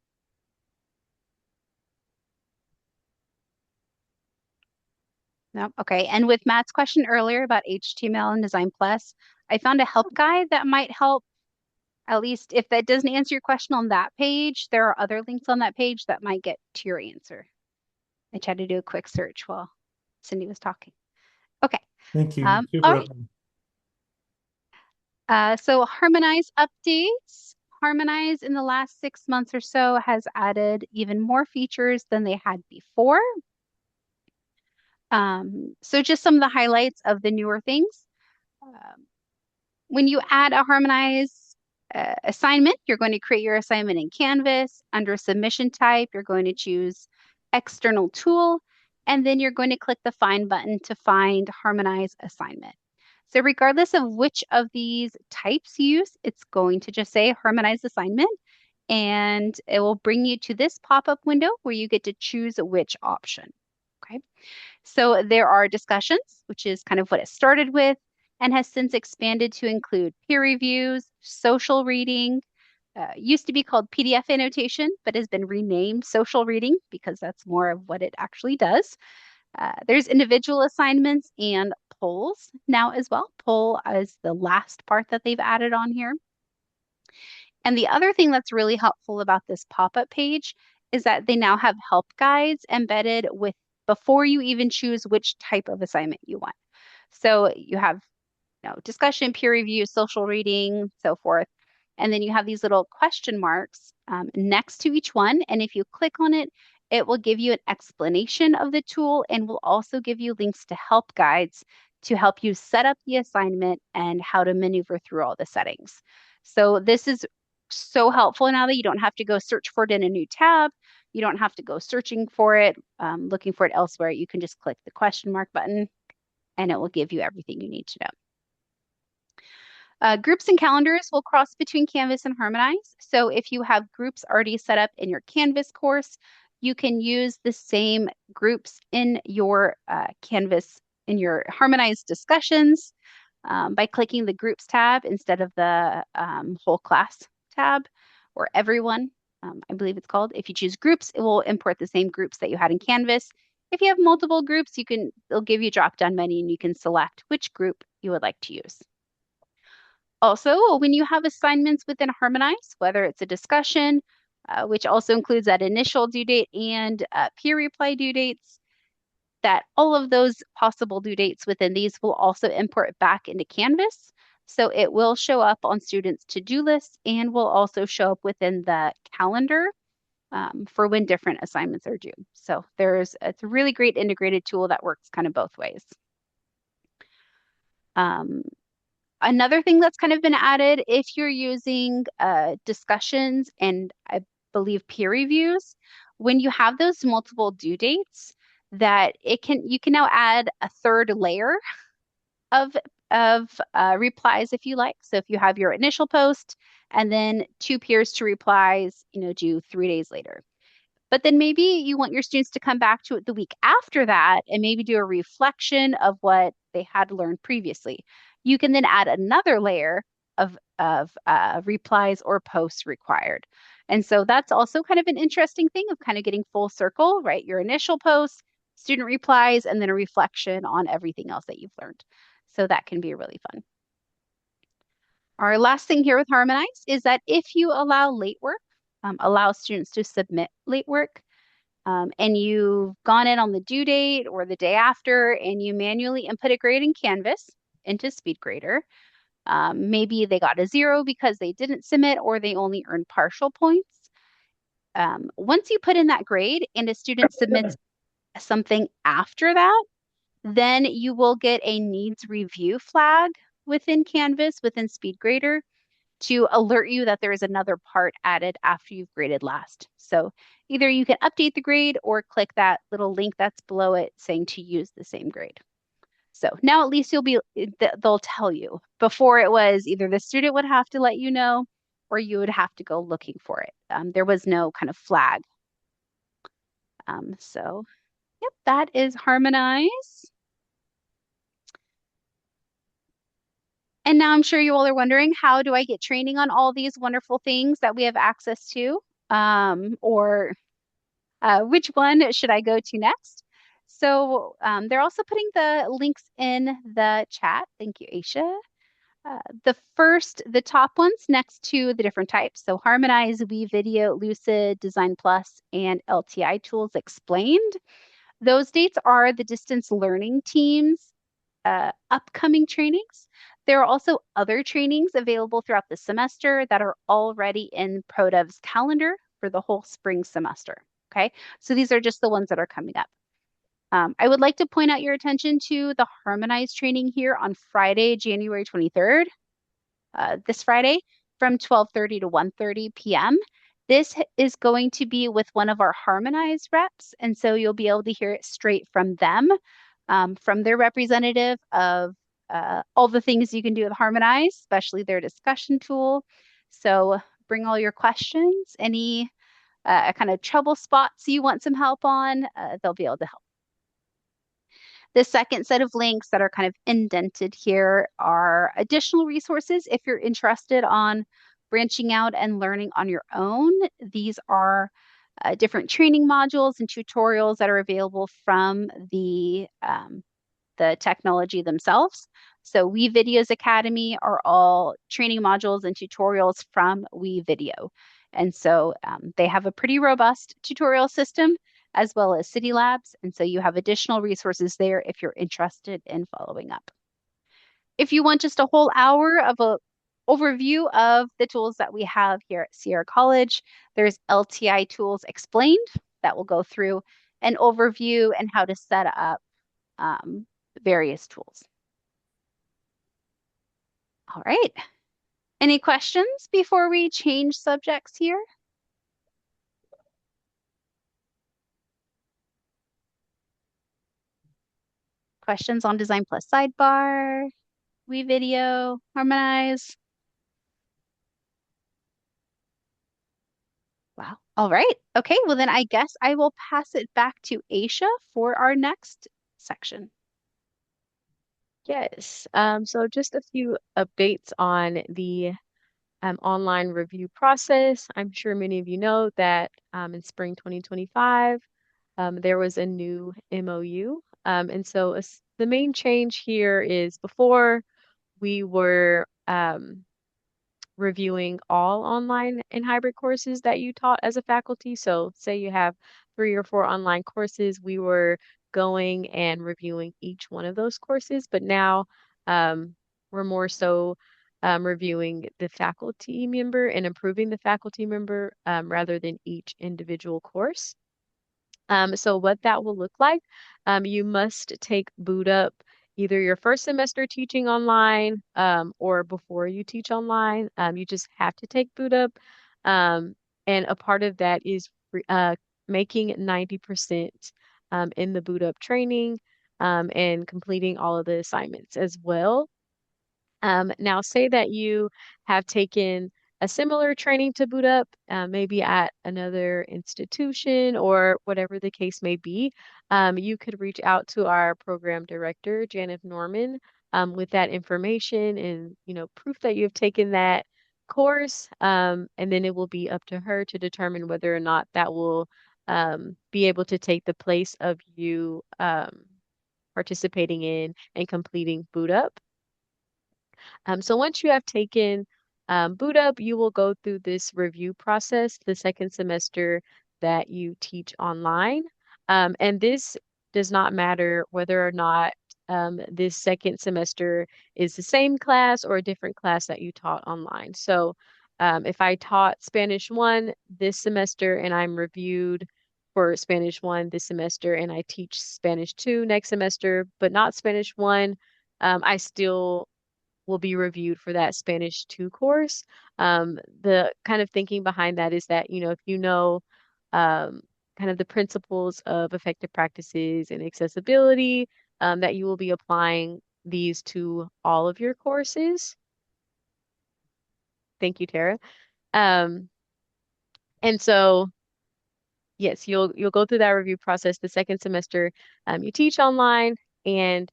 No. Okay. And with Matt's question earlier about HTML and Design Plus, I found a help guide that might help. At least if that doesn't answer your question on that page, there are other links on that page that might get to your answer. I tried to do a quick search while Cindy was talking. Okay. Thank you. All right. So Harmonize updates. Harmonize in the last 6 months or so has added even more features than they had before. So just some of the highlights of the newer things. When you add a Harmonize assignment, you're going to create your assignment in Canvas. Under submission type, you're going to choose external tool, and then you're going to click the find button to find Harmonize assignment. So regardless of which of these types you use, it's going to just say Harmonize assignment, and it will bring you to this pop-up window where you get to choose which option. Okay. So there are discussions, which is kind of what it started with, and has since expanded to include peer reviews, social reading, used to be called PDF annotation, but has been renamed social reading because that's more of what it actually does. There's individual assignments and polls now as well. Poll is the last part that they've added on here. And the other thing that's really helpful about this pop-up page is that they now have help guides embedded with before you even choose which type of assignment you want. So you have discussion, peer review, social reading, so forth. And then you have these little question marks next to each one. And if you click on it, it will give you an explanation of the tool and will also give you links to help guides to help you set up the assignment and how to maneuver through all the settings. So this is so helpful now that you don't have to go search for it in a new tab. You don't have to go searching for it, looking for it elsewhere. You can just click the question mark button and it will give you everything you need to know. Groups and calendars will cross between Canvas and Harmonize. So if you have groups already set up in your Canvas course, you can use the same groups in your Canvas, in your Harmonize discussions by clicking the Groups tab instead of the whole class tab. or everyone, I believe it's called. If you choose groups, it will import the same groups that you had in Canvas. If you have multiple groups, it'll give you a drop-down menu and you can select which group you would like to use. Also, when you have assignments within Harmonize, whether it's a discussion, which also includes that initial due date and peer reply due dates, that all of those possible due dates within these will also import back into Canvas. So it will show up on students' to-do lists and will also show up within the calendar for when different assignments are due. So it's a really great integrated tool that works kind of both ways. Another thing that's kind of been added, if you're using discussions and I believe peer reviews, when you have those multiple due dates, you can now add a third layer of replies if you like. So if you have your initial post and then two peers to replies, due 3 days later. But then maybe you want your students to come back to it the week after that and maybe do a reflection of what they had learned previously. You can then add another layer of replies or posts required. And so that's also kind of an interesting thing of kind of getting full circle, right? Your initial post, student replies, and then a reflection on everything else that you've learned. So that can be really fun. Our last thing here with Harmonize is that if you allow late work, allow students to submit late work, and you've gone in on the due date or the day after and you manually input a grade in Canvas into SpeedGrader. Maybe they got a 0 because they didn't submit or they only earned partial points. Once you put in that grade and a student submits something after that, then you will get a needs review flag within Canvas, within SpeedGrader, to alert you that there is another part added after you've graded last. So either you can update the grade or click that little link that's below it saying to use the same grade. So now at least they'll tell you. Before it was either the student would have to let you know or you would have to go looking for it. There was no kind of flag. So yep, that is Harmonize. And now I'm sure you all are wondering, how do I get training on all these wonderful things that we have access to? Or which one should I go to next? So they're also putting the links in the chat. Thank you, Aisha. The top ones next to the different types. So Harmonize, WeVideo, Lucid, Design Plus, and LTI Tools Explained. Those dates are the distance learning teams' upcoming trainings. There are also other trainings available throughout the semester that are already in ProDev's calendar for the whole spring semester. Okay, so these are just the ones that are coming up. I would like to point out your attention to the Harmonize training here on Friday, January 23rd, this Friday from 12:30 to 1:30 p.m. This is going to be with one of our Harmonize reps, and so you'll be able to hear it straight from them, from their representative of all the things you can do with Harmonize, especially their discussion tool. So bring all your questions, any kind of trouble spots you want some help on, they'll be able to help. The second set of links that are kind of indented here are additional resources if you're interested on branching out and learning on your own. These are different training modules and tutorials that are available from the technology themselves. So WeVideo's Academy are all training modules and tutorials from WeVideo. And so they have a pretty robust tutorial system as well as City Labs. And so you have additional resources there if you're interested in following up. If you want just a whole hour of a overview of the tools that we have here at Sierra College, there's LTI Tools Explained that will go through an overview and how to set up various tools. All right. Any questions before we change subjects here? Questions on Design Plus Sidebar, WeVideo, Harmonize? Wow. All right. Okay. Well, then I guess I will pass it back to Aisha for our next section. Yes. So just a few updates on the online review process. I'm sure many of you know that in spring 2025, there was a new MOU. And so the main change here is before we were reviewing all online and hybrid courses that you taught as a faculty. So, say you have 3 or 4 online courses, we were going and reviewing each one of those courses, but now we're more so reviewing the faculty member and improving the faculty member rather than each individual course. So what that will look like, you must take boot up either your first semester teaching online or before you teach online. You just have to take boot up. Um, and a part of that is making 90% in the boot up training and completing all of the assignments as well. Now, say that you have taken a similar training to boot up, maybe at another institution or whatever the case may be. You could reach out to our program director, Janet Norman, with that information and proof that you've taken that course. And then it will be up to her to determine whether or not that will be able to take the place of you participating in and completing boot up. So once you have taken boot up, you will go through this review process the second semester that you teach online. And this does not matter whether or not this second semester is the same class or a different class that you taught online. So if I taught Spanish 1 this semester and I'm reviewed for Spanish 1 this semester and I teach Spanish 2 next semester, but not Spanish 1, I still will be reviewed for that Spanish 2 course. The kind of thinking behind that is that, if you know um, kind of the principles of effective practices and accessibility, that you will be applying these to all of your courses. Thank you, Tara. Um, and so, yes, you'll go through that review process the second semester. You teach online, and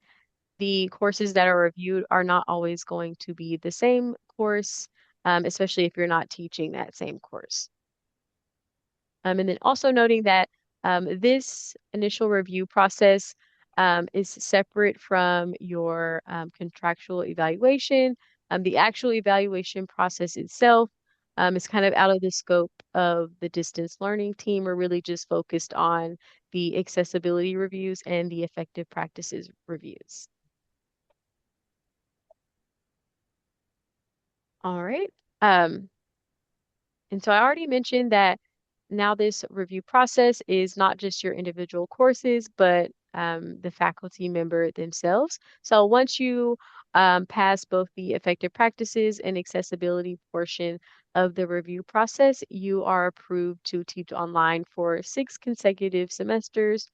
the courses that are reviewed are not always going to be the same course, especially if you're not teaching that same course. And then also noting that this initial review process is separate from your contractual evaluation. The actual evaluation process itself is kind of out of the scope of the distance learning team. We're really just focused on the accessibility reviews and the effective practices reviews. All right. Um, and so I already mentioned that now this review process is not just your individual courses, but the faculty member themselves. So once you pass both the effective practices and accessibility portion of the review process, you are approved to teach online for 6 consecutive semesters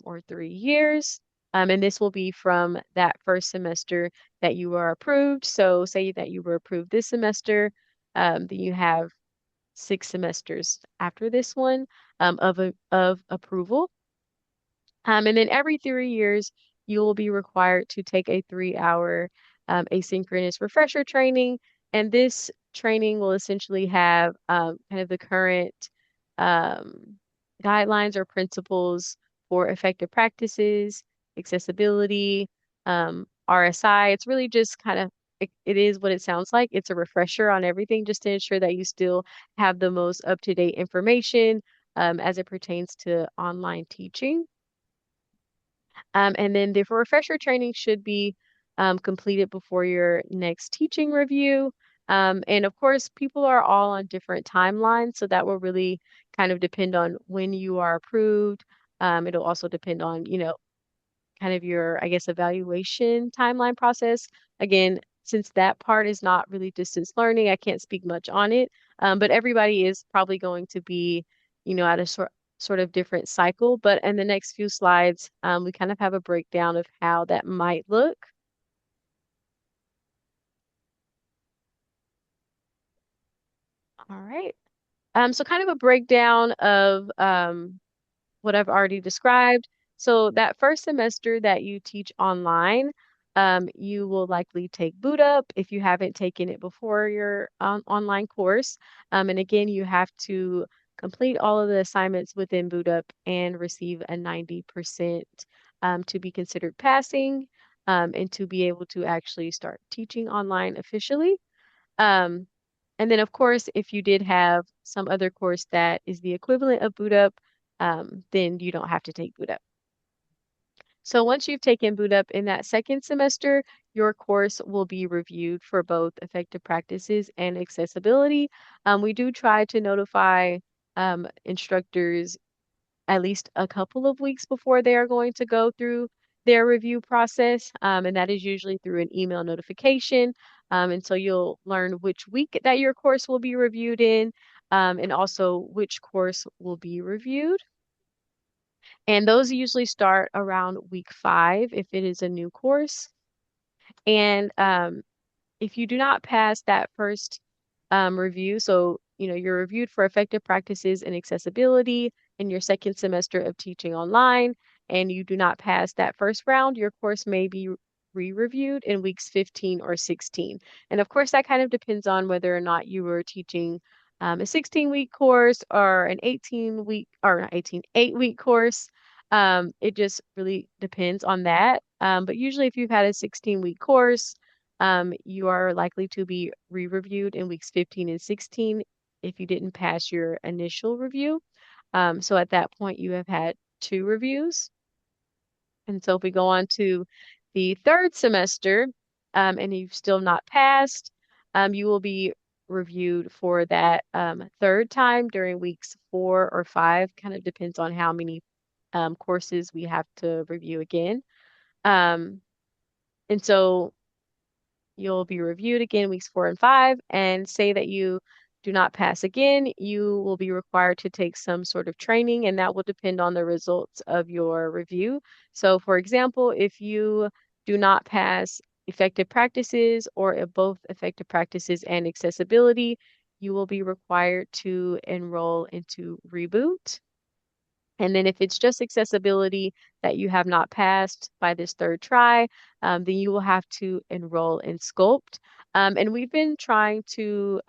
or 3 years. And this will be from that first semester that you are approved. So say that you were approved this semester, then you have 6 semesters after this one of approval. And then every 3 years, you will be required to take a 3-hour asynchronous refresher training. And this training will essentially have kind of the current um, guidelines or principles for effective practices, accessibility, RSI. It's really just kind of, it is what it sounds like. It's a refresher on everything just to ensure that you still have the most up-to-date information as it pertains to online teaching. And then the refresher training should be completed before your next teaching review. And of course, people are all on different timelines, so that will really kind of depend on when you are approved. It'll also depend on, kind of your, I guess, evaluation timeline process. Again, since that part is not really distance learning, I can't speak much on it. But everybody is probably going to be, at a sort of different cycle. But in the next few slides, we kind of have a breakdown of how that might look. All right. So kind of a breakdown of what I've already described. So that first semester that you teach online, You will likely take boot up if you haven't taken it before your online course. And again, you have to complete all of the assignments within boot up and receive a 90% to be considered passing and to be able to actually start teaching online officially. Um, and then, of course, if you did have some other course that is the equivalent of boot up, then you don't have to take boot up. So once you've taken boot up in that second semester, your course will be reviewed for both effective practices and accessibility. We do try to notify instructors at least a couple of weeks before they are going to go through their review process, and that is usually through an email notification. And so you'll learn which week that your course will be reviewed in, and also which course will be reviewed. And those usually start around week 5 if it is a new course. And if you do not pass that first review, so you're reviewed for effective practices and accessibility in your second semester of teaching online, and you do not pass that first round, your course may be re-reviewed in weeks 15 or 16. And of course, that kind of depends on whether or not you were teaching a 16-week course or an 18-week or not 18, 8-week course. It just really depends on that. But usually, if you've had a 16-week course, you are likely to be re-reviewed in weeks 15 and 16 if you didn't pass your initial review. So at that point, you have had 2 reviews. And so if we go on to the third semester, and you've still not passed, you will be reviewed for that third time during weeks 4 or 5. Kind of depends on how many courses we have to review again. And so you'll be reviewed again weeks 4 and 5, and say that you do not pass again, you will be required to take some sort of training, and that will depend on the results of your review. So, for example, if you do not pass effective practices or if both effective practices and accessibility, you will be required to enroll into Reboot. And then if it's just accessibility that you have not passed by this third try, then you will have to enroll in Sculpt. And we've been trying to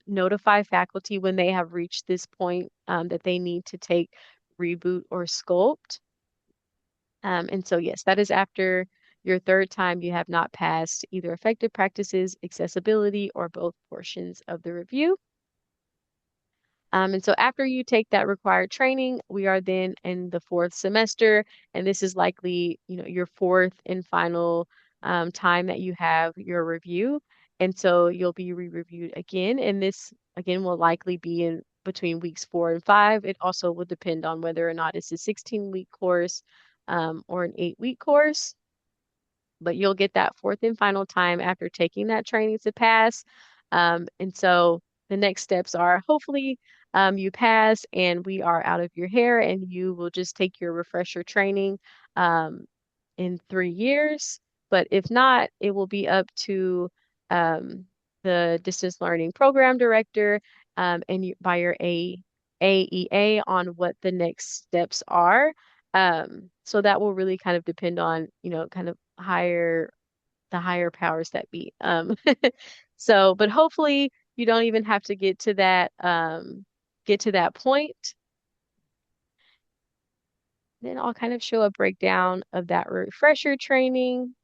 notify faculty when they have reached this point that they need to take Reboot or Sculpt. And so, yes, that is after your third time you have not passed either effective practices, accessibility, or both portions of the review. And so after you take that required training, we are then in the fourth semester, and this is likely, your fourth and final time that you have your review. And so you'll be re-reviewed again, and this again will likely be in between weeks 4 and 5. It also will depend on whether or not it's a 16-week course or an 8-week course, but you'll get that fourth and final time after taking that training to pass. And so the next steps are hopefully you pass and we are out of your hair and you will just take your refresher training in 3 years. But if not, it will be up to the distance learning program director and by your AEA on what the next steps are. So that will really kind of depend on, kind of the higher powers that be. So, but hopefully you don't even have to get to that point. Then I'll kind of show a breakdown of that refresher training.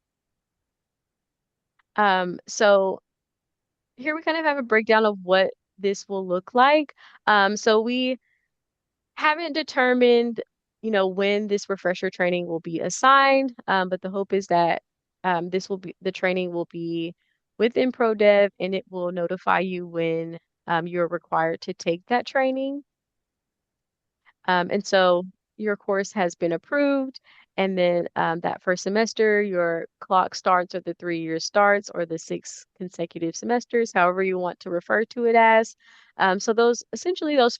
So here we kind of have a breakdown of what this will look like. So we haven't determined, when this refresher training will be assigned, but the hope is that the training will be within ProDev and it will notify you when you're required to take that training. And so your course has been approved, and then that first semester, your clock starts, or the 3 year starts, or the 6 consecutive semesters, however you want to refer to it as. So those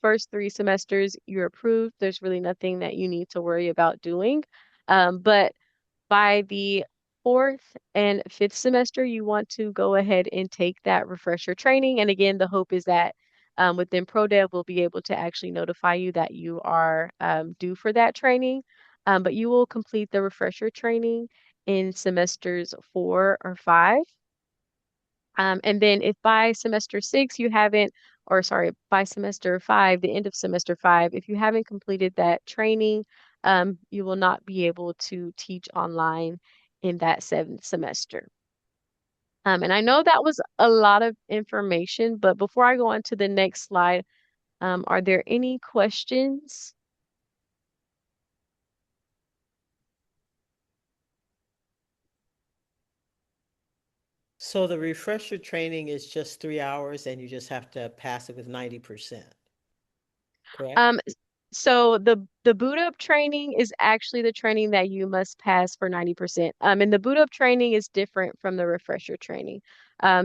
first 3 semesters, you're approved. There's really nothing that you need to worry about doing. But by the fourth and fifth semester, you want to go ahead and take that refresher training. And again, the hope is that within ProDev, we'll be able to actually notify you that you are due for that training. But you will complete the refresher training. in semesters 4 or 5. And then if by semester 6 you haven't, or sorry, by semester 5, the end of semester 5, if you haven't completed that training, you will not be able to teach online in that 7th semester. And I know that was a lot of information, but before I go on to the next slide, are there any questions? So the refresher training is just 3 hours and you just have to pass it with 90%, correct? Um, so the boot up training is actually the training that you must pass for 90%. And the boot up training is different from the refresher training.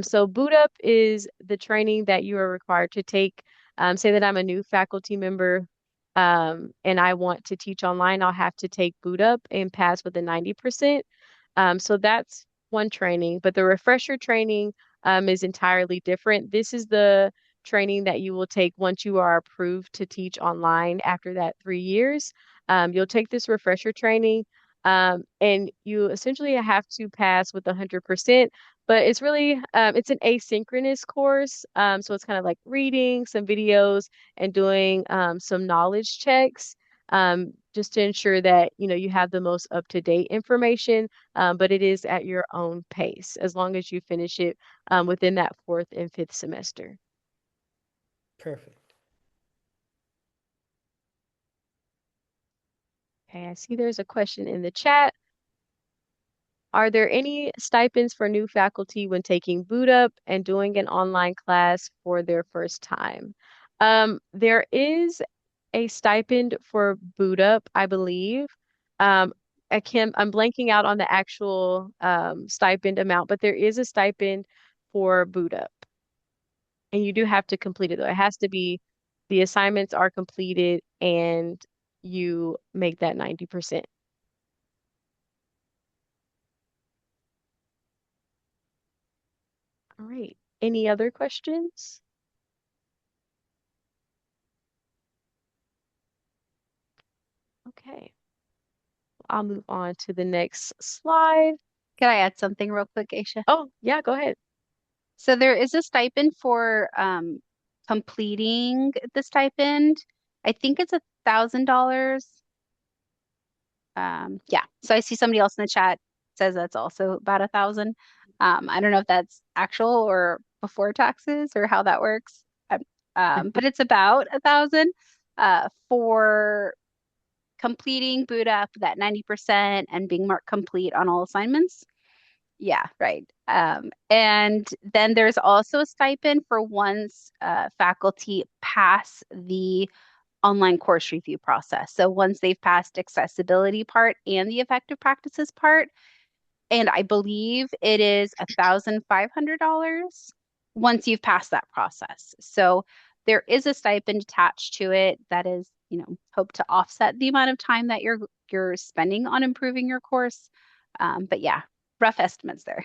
So boot up is the training that you are required to take. Say that I'm a new faculty member, and I want to teach online, I'll have to take boot up and pass with a 90%. So that's one training, but the refresher training is entirely different. This is the training that you will take once you are approved to teach online after that 3 years. You'll take this refresher training, and you essentially have to pass with 100%. But it's really it's an asynchronous course, so it's kind of like reading some videos and doing some knowledge checks, just to ensure that you have the most up-to-date information. But it is at your own pace as long as you finish it within that 4th and 5th semester. Perfect. Okay, I see there's a question in the chat. Are there any stipends for new faculty when taking boot up and doing an online class for their first time? There is a stipend for boot up, I believe. Um, I'm blanking out on the actual stipend amount, but there is a stipend for boot up. And you do have to complete it though. It has to be the assignments are completed and you make that 90%. All right. Any other questions? Okay. I'll move on to the next slide. Can I add something real quick, Aisha? Oh, yeah, go ahead. So there is a stipend for completing the stipend. I think it's $1,000. Yeah. So I see somebody else in the chat says that's also about 1,000. I don't know if that's actual or before taxes or how that works. But it's about 1,000 for completing boot up that 90% and being marked complete on all assignments. Yeah, right. And then there's also a stipend for once faculty pass the online course review process. So once they've passed accessibility part and the effective practices part, and I believe it is $1,500 once you've passed that process. So there is a stipend attached to it that is, hope to offset the amount of time that you're spending on improving your course. But yeah, rough estimates there.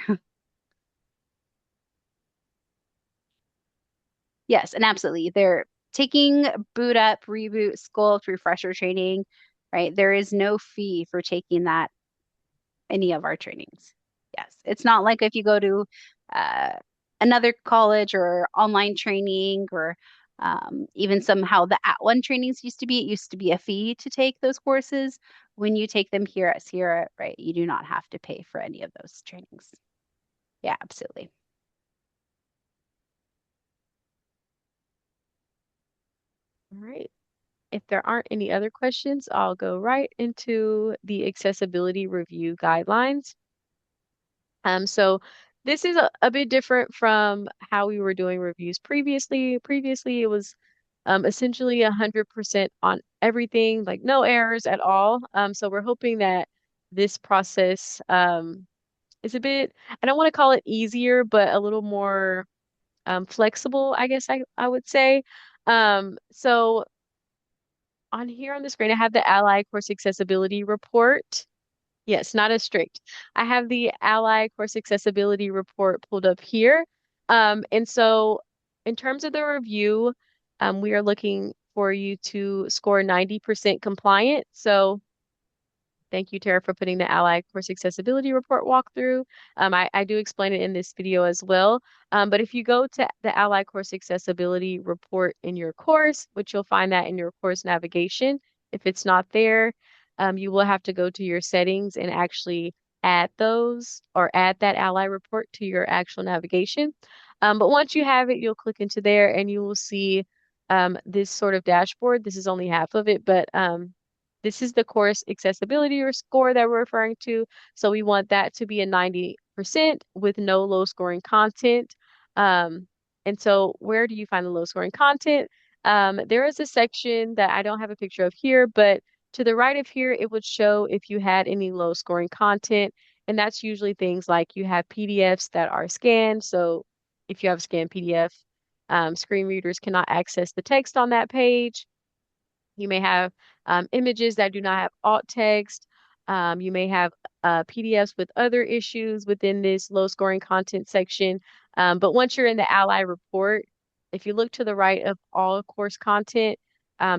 Yes, and absolutely. They're taking boot up, reboot, sculpt, refresher training, right? There is no fee for taking that any of our trainings. Yes. It's not like if you go to uh, another college or online training or even somehow the @ONE trainings it used to be a fee to take those courses. When you take them here at Sierra, right, you do not have to pay for any of those trainings. Yeah, absolutely. All right. If there aren't any other questions, I'll go right into the accessibility review guidelines. So this is a bit different from how we were doing reviews previously. Previously, it was essentially 100% on everything, like no errors at all. So we're hoping that this process is a bit, I don't want to call it easier, but a little more flexible, I guess I would say. So on here on the screen, I have the Ally Course Accessibility Report. Yes, not as strict. I have the Ally Course Accessibility Report pulled up here. And so in terms of the review, we are looking for you to score 90% compliant. So Thank you, Tara, for putting the Ally Course Accessibility Report walkthrough. I do explain it in this video as well. But if you go to the Ally Course Accessibility Report in your course, which you'll find that in your course navigation, if it's not there, you will have to go to your settings and actually add those or add that Ally report to your actual navigation. But once you have it, you'll click into there and you will see this sort of dashboard. This is only half of it, but this is the course accessibility or score that we're referring to. So we want that to be a 90% with no low scoring content. Um, and so where do you find the low scoring content? There is a section that I don't have a picture of here, but to the right of here, it would show if you had any low scoring content. And that's usually things like you have PDFs that are scanned. So if you have a scanned PDF, screen readers cannot access the text on that page. You may have images that do not have alt text. You may have PDFs with other issues within this low scoring content section. But once you're in the Ally report, if you look to the right of all course content,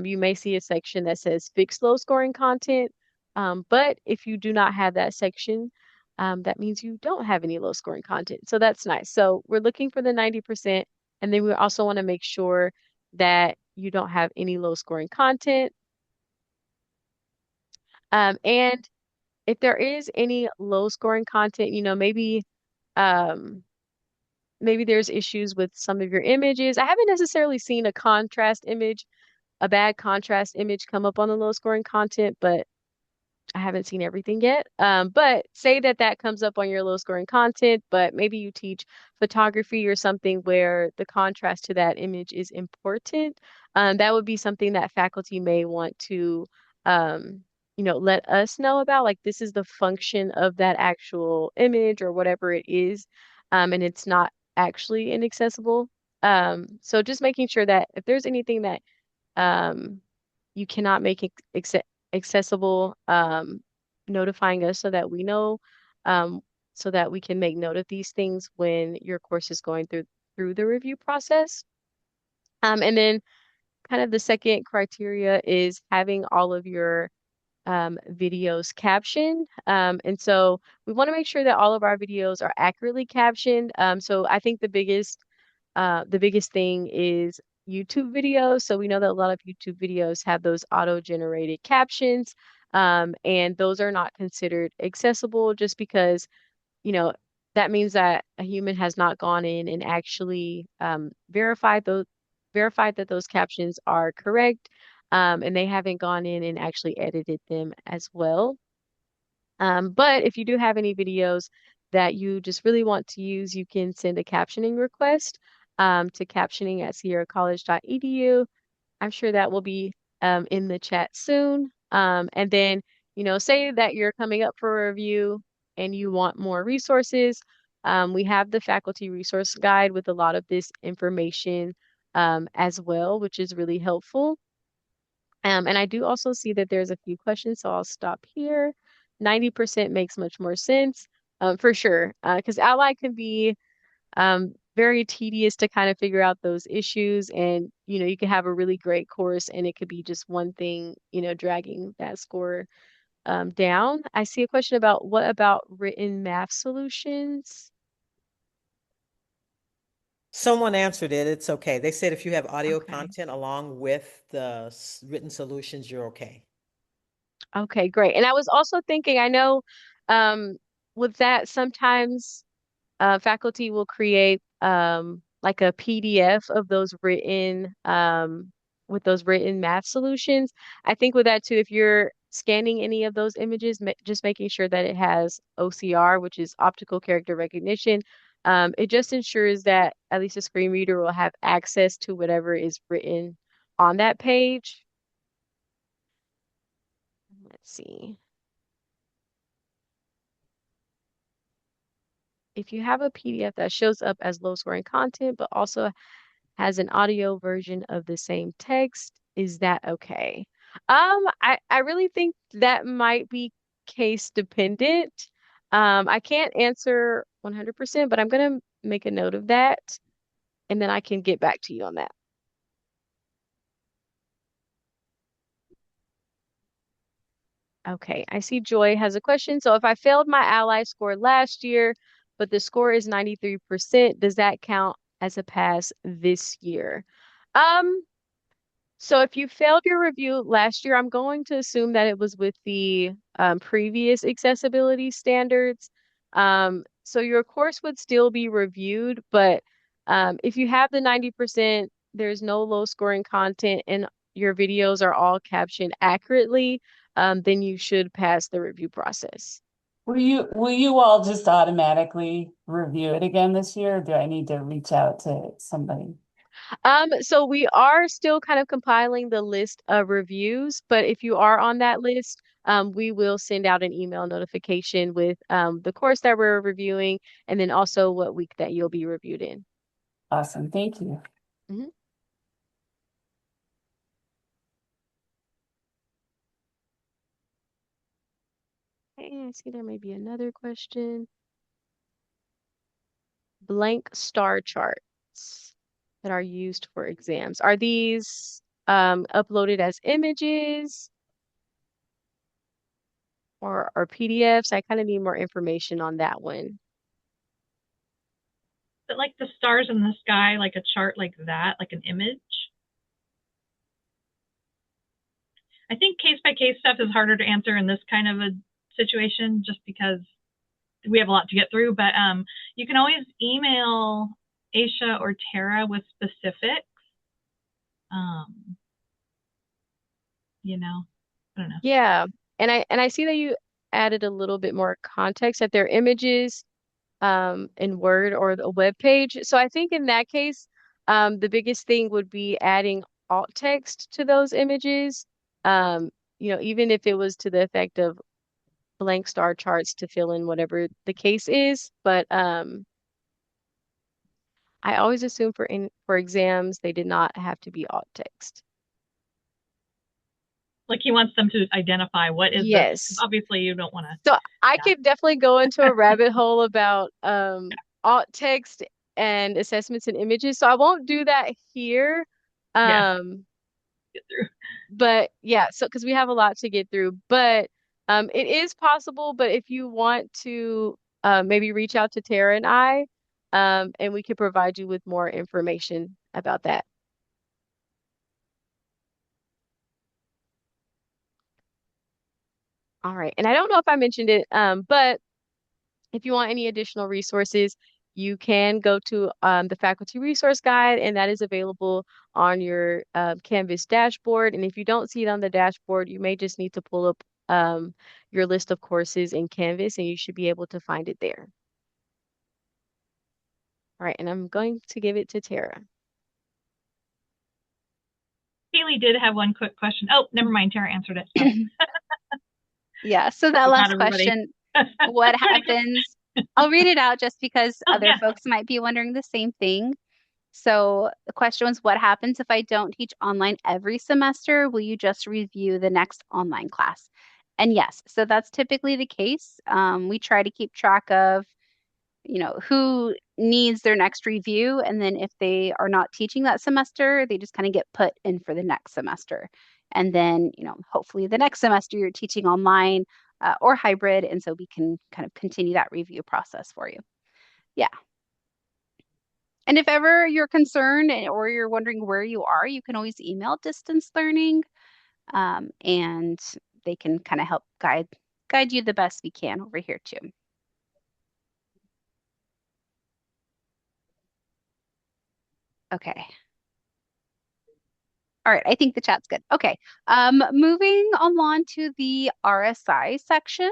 you may see a section that says fix low scoring content. But if you do not have that section, that means you don't have any low scoring content. So that's nice. So we're looking for the 90%. And then we also want to make sure that you don't have any low scoring content. And if there is any low scoring content, um, maybe there's issues with some of your images. I haven't necessarily seen a bad contrast image come up on the low scoring content, but I haven't seen everything yet. But say that that comes up on your low scoring content, but maybe you teach photography or something where the contrast to that image is important. That would be something that faculty may want to, um, let us know about. Like this is the function of that actual image or whatever it is, and it's not actually inaccessible. So just making sure that if there's anything that um, you cannot make it accessible, notifying us so that we know, um, so that we can make note of these things when your course is going through the review process. And then kind of the second criteria is having all of your videos captioned. And so we want to make sure that all of our videos are accurately captioned. So I think the biggest thing is YouTube videos. So we know that a lot of YouTube videos have those auto-generated captions, and those are not considered accessible just because, you know, that means that a human has not gone in and actually verified that those captions are correct, and they haven't gone in and actually edited them as well. But if you do have any videos that you just really want to use, you can send a captioning request to captioning@sierracollege.edu. I'm sure that will be in the chat soon. And then, say that you're coming up for a review and you want more resources. We have the faculty resource guide with a lot of this information as well, which is really helpful. And I do also see that there's a few questions, so I'll stop here. 90% makes much more sense, for sure, because Ally can be very tedious to kind of figure out those issues. And, you can have a really great course and it could be just one thing, dragging that score down. I see a question about what about written math solutions? Someone answered it. It's okay. They said if you have audio Okay. content along with the written solutions, you're okay. Okay, great. And I was also thinking, I know um, with that, sometimes faculty will create like a PDF of those written with those written math solutions. I think with that too, if you're scanning any of those images, just making sure that it has OCR, which is optical character recognition. It just ensures that at least a screen reader will have access to whatever is written on that page. Let's see. If you have a PDF that shows up as low scoring content, but also has an audio version of the same text, is that okay? I really think that might be case dependent. I can't answer 100%, but I'm gonna make a note of that, and then I can get back to you on that. Okay, I see Joy has a question. So if I failed my ally score last year, but the score is 93%, does that count as a pass this year? Um, so if you failed your review last year, I'm going to assume that it was with the previous accessibility standards. So your course would still be reviewed, but if you have the 90%, there's no low scoring content and your videos are all captioned accurately, then you should pass the review process. Will you all just automatically review it again this year, or do I need to reach out to somebody? So we are still kind of compiling the list of reviews, but if you are on that list, we will send out an email notification with the course that we're reviewing and then also what week that you'll be reviewed in. Awesome, thank you. Mhm. Okay, I see there may be another question. Blank star charts that are used for exams. Are these uploaded as images or PDFs? I kind of need more information on that one. Is it like the stars in the sky, like a chart like that, like an image? I think case by case stuff is harder to answer in this kind of a situation just because we have a lot to get through. But you can always email Aisha or Tara with specifics. Um, I don't know. Yeah. And I see that you added a little bit more context that they're images in Word or the web page. So I think in that case, the biggest thing would be adding alt text to those images. Um, even if it was to the effect of blank star charts to fill in whatever the case is. But I always assume for exams they did not have to be alt text. Like he wants them to identify what is this. Yes. Obviously, you don't want to. So I Yeah. could definitely go into a rabbit hole about alt text and assessments and images. So I won't do that here. Yeah. Um, Get through. but yeah, so because we have a lot to get through, but it is possible. But if you want to maybe reach out to Tara and I, and we could provide you with more information about that. All right. And I don't know if I mentioned it, but if you want any additional resources, you can go to the faculty resource guide, and that is available on your Canvas dashboard. And if you don't see it on the dashboard, you may just need to pull up your list of courses in Canvas, and you should be able to find it there. All right, and I'm going to give it to Tara. Haley did have one quick question. Oh, never mind. Tara answered it. So. Yeah, so that Not last everybody. question, what happens? I'll read it out just because Oh, other yeah. folks might be wondering the same thing. So the question was, what happens if I don't teach online every semester? Will you just review the next online class? And yes, so that's typically the case. We try to keep track of who needs their next review. And then if they are not teaching that semester, they just kind of get put in for the next semester. And then, hopefully the next semester you're teaching online or hybrid. And so we can kind of continue that review process for you. Yeah. And if ever you're concerned or you're wondering where you are, you can always email distance learning, and they can kind of help guide you the best we can over here too. Okay. All right, I think the chat's good. Okay, moving along to the RSI section.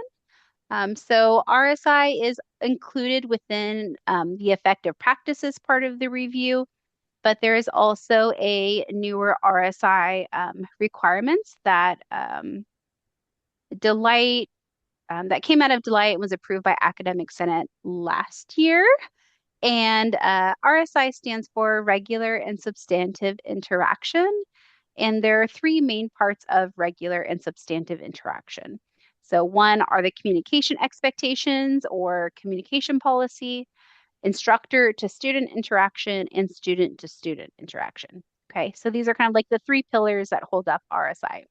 So RSI is included within the effective practices part of the review, but there is also a newer RSI requirements that Delight that came out of Delight and was approved by Academic Senate last year. And RSI stands for regular and substantive interaction. And there are three main parts of regular and substantive interaction. So one are the communication expectations or communication policy, instructor to student interaction, and student to student interaction. Okay, so these are kind of like the three pillars that hold up RSI.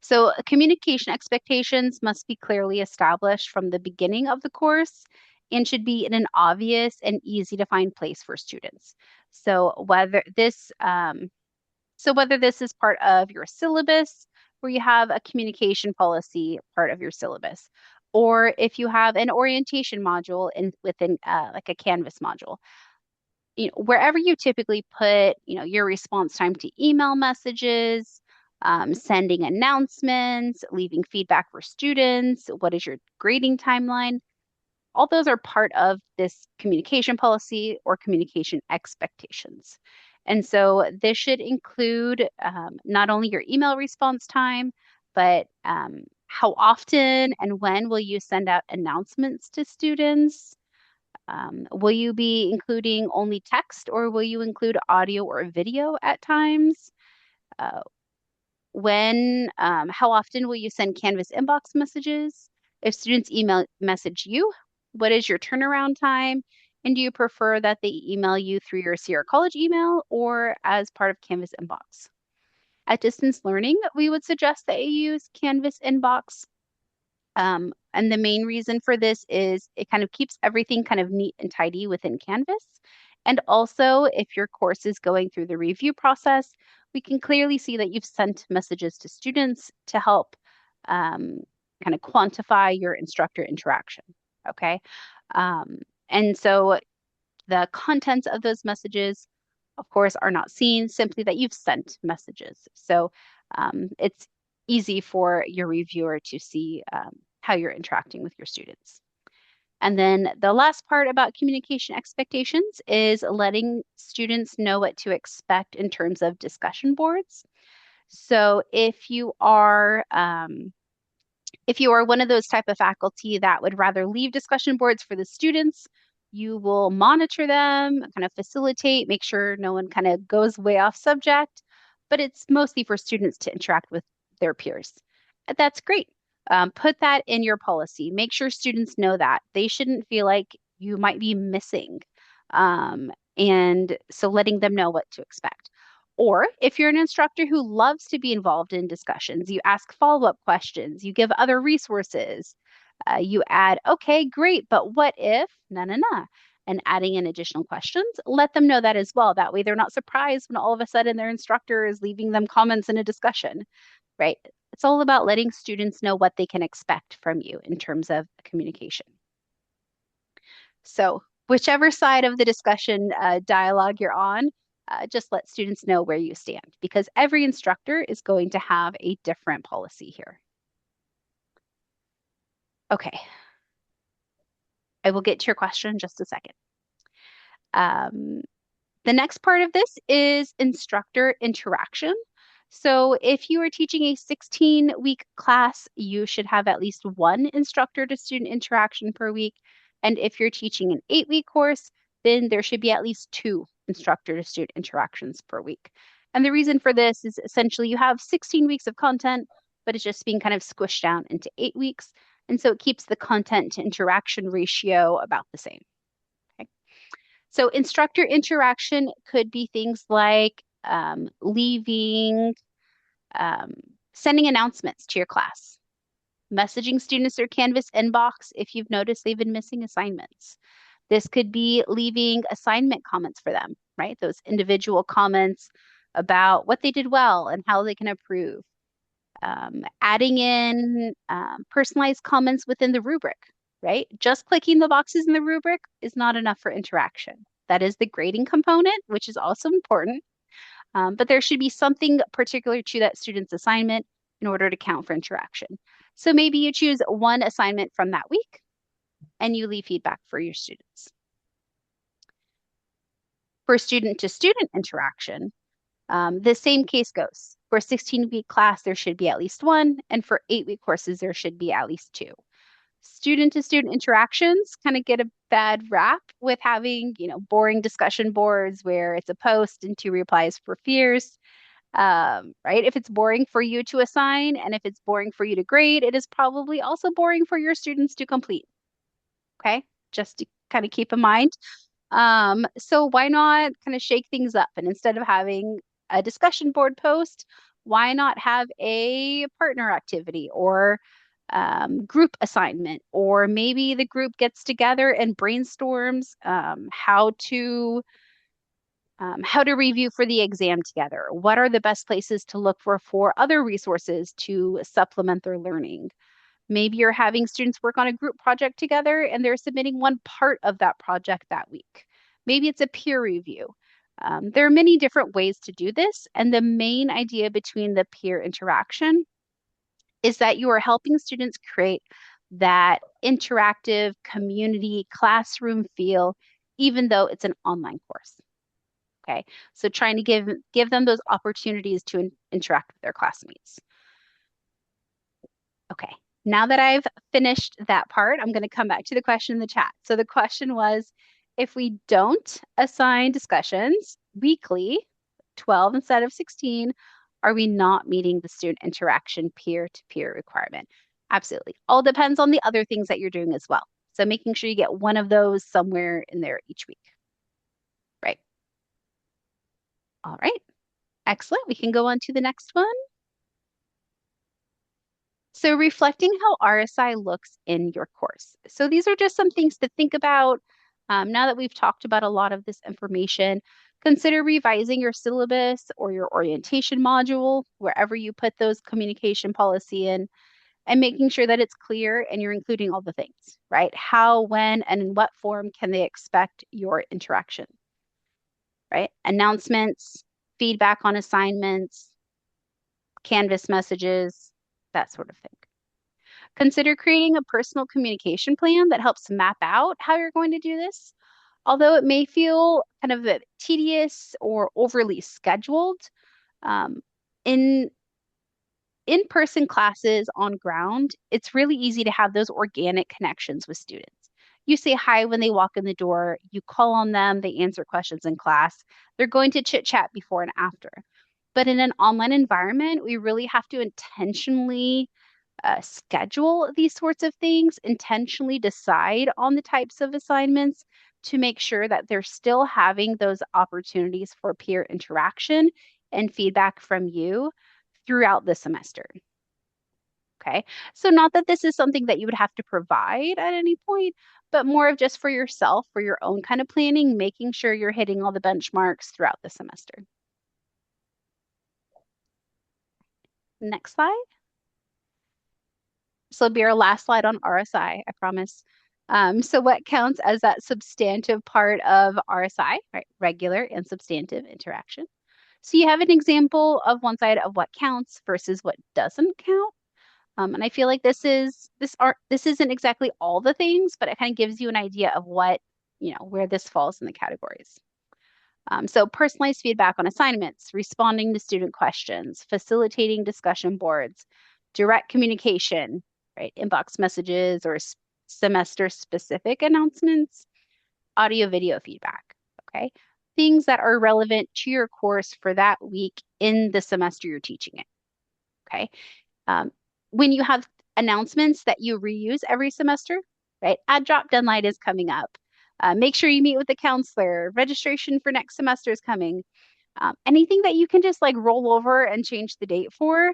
So communication expectations must be clearly established from the beginning of the course and should be in an obvious and easy to find place for students. So whether this is part of your syllabus, where you have a communication policy part of your syllabus, or if you have an orientation module within like a Canvas module, wherever you typically put, your response time to email messages, sending announcements, leaving feedback for students, what is your grading timeline? All those are part of this communication policy or communication expectations. And so this should include not only your email response time, but how often and when will you send out announcements to students? Will you be including only text or will you include audio or video at times? Uh, how often will you send Canvas inbox messages? If students email message you, what is your turnaround time? And do you prefer that they email you through your Sierra College email or as part of Canvas inbox? At distance learning, we would suggest that you use Canvas inbox. And the main reason for this is it kind of keeps everything kind of neat and tidy within Canvas. And also, if your course is going through the review process, we can clearly see that you've sent messages to students to help kind of quantify your instructor interaction. Okay. And so the contents of those messages, of course, are not seen, simply that you've sent messages. So it's easy for your reviewer to see how you're interacting with your students. And then the last part about communication expectations is letting students know what to expect in terms of discussion boards. So if you are one of those type of faculty that would rather leave discussion boards for the students, you will monitor them, kind of facilitate, make sure no one kind of goes way off subject, but it's mostly for students to interact with their peers. That's great. Put that in your policy. Make sure students know that. They shouldn't feel like you might be missing. And so letting them know what to expect. Or if you're an instructor who loves to be involved in discussions, you ask follow-up questions, you give other resources, you add, okay, great, but what if, and adding in additional questions, let them know that as well. That way they're not surprised when all of a sudden their instructor is leaving them comments in a discussion, right? It's all about letting students know what they can expect from you in terms of communication. So whichever side of the discussion dialogue you're on, just let students know where you stand because every instructor is going to have a different policy here. Okay. I will get to your question in just a second. The next part of this is instructor interaction. So if you are teaching a 16-week class, you should have at least one instructor to student interaction per week. And if you're teaching an 8-week course, then there should be at least two instructor to student interactions per week. And the reason for this is essentially you have 16 weeks of content, but it's just being kind of squished down into 8 weeks. And so it keeps the content to interaction ratio about the same. Okay. So instructor interaction could be things like leaving, sending announcements to your class, messaging students through Canvas inbox if you've noticed they've been missing assignments. This could be leaving assignment comments for them, right? Those individual comments about what they did well and how they can improve. Adding in personalized comments within the rubric, right? Just clicking the boxes in the rubric is not enough for interaction. That is the grading component, which is also important. But there should be something particular to that student's assignment in order to count for interaction. So maybe you choose one assignment from that week and you leave feedback for your students. For student-to-student interaction, the same case goes. For a 16-week class, there should be at least one, and for 8-week courses, there should be at least two. Student-to-student interactions kind of get a bad rap with having, boring discussion boards where it's a post and two replies for peers. Right? If it's boring for you to assign and if it's boring for you to grade, it is probably also boring for your students to complete. Okay, just to kind of keep in mind. So why not kind of shake things up and instead of having a discussion board post, Why not have a partner activity or group assignment? Or maybe the group gets together and brainstorms how to review for the exam together. What are the best places to look for other resources to supplement their learning? Maybe you're having students work on a group project together and they're submitting one part of that project that week. Maybe it's a peer review. There are many different ways to do this, and the main idea between the peer interaction is that you are helping students create that interactive community classroom feel, even though it's an online course. Okay, so trying to give them those opportunities to interact with their classmates. Okay, now that I've finished that part, I'm going to come back to the question in the chat. So the question was, if we don't assign discussions weekly, 12 instead of 16, are we not meeting the student interaction peer-to-peer requirement? Absolutely. All depends on the other things that you're doing as well. So making sure you get one of those somewhere in there each week. Right. All right. Excellent. We can go on to the next one. So reflecting how RSI looks in your course. So these are just some things to think about. Now that we've talked about a lot of this information, consider revising your syllabus or your orientation module, wherever you put those communication policy in, and making sure that it's clear and you're including all the things, right? How, when, and in what form can they expect your interaction, right? Announcements, feedback on assignments, Canvas messages, that sort of thing. Consider creating a personal communication plan that helps map out how you're going to do this. Although it may feel kind of tedious or overly scheduled, um, in in-person classes on ground, it's really easy to have those organic connections with students. You say hi when they walk in the door, you call on them, they answer questions in class. They're going to chit chat before and after. But in an online environment, we really have to intentionally schedule these sorts of things, intentionally decide on the types of assignments to make sure that they're still having those opportunities for peer interaction and feedback from you throughout the semester. Okay, so not that this is something that you would have to provide at any point, but more of just for yourself, for your own kind of planning, making sure you're hitting all the benchmarks throughout the semester. Next slide. This will be our last slide on RSI, I promise. So what counts as that substantive part of RSI, right? Regular and substantive interaction. So you have an example of one side of what counts versus what doesn't count. And I feel like this isn't exactly all the things, but it kind of gives you an idea of what, where this falls in the categories. So personalized feedback on assignments, responding to student questions, facilitating discussion boards, direct communication, right? Inbox messages or semester specific announcements, audio video feedback, okay? Things that are relevant to your course for that week in the semester you're teaching it, okay? When you have announcements that you reuse every semester, right? Add drop deadline is coming up. Make sure you meet with the counselor. Registration for next semester is coming. Anything that you can just like roll over and change the date for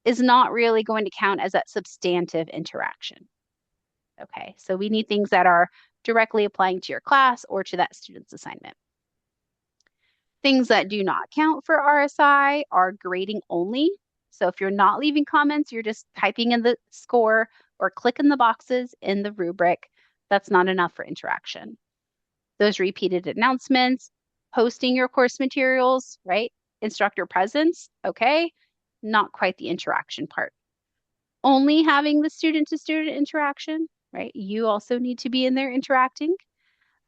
is not really going to count as that substantive interaction. Okay, so we need things that are directly applying to your class or to that student's assignment. Things that do not count for RSI are grading only. So if you're not leaving comments, you're just typing in the score or clicking the boxes in the rubric. That's not enough for interaction. Those repeated announcements, posting your course materials, right? Instructor presence, okay, not quite the interaction part. Only having the student-to-student interaction, right? You also need to be in there interacting.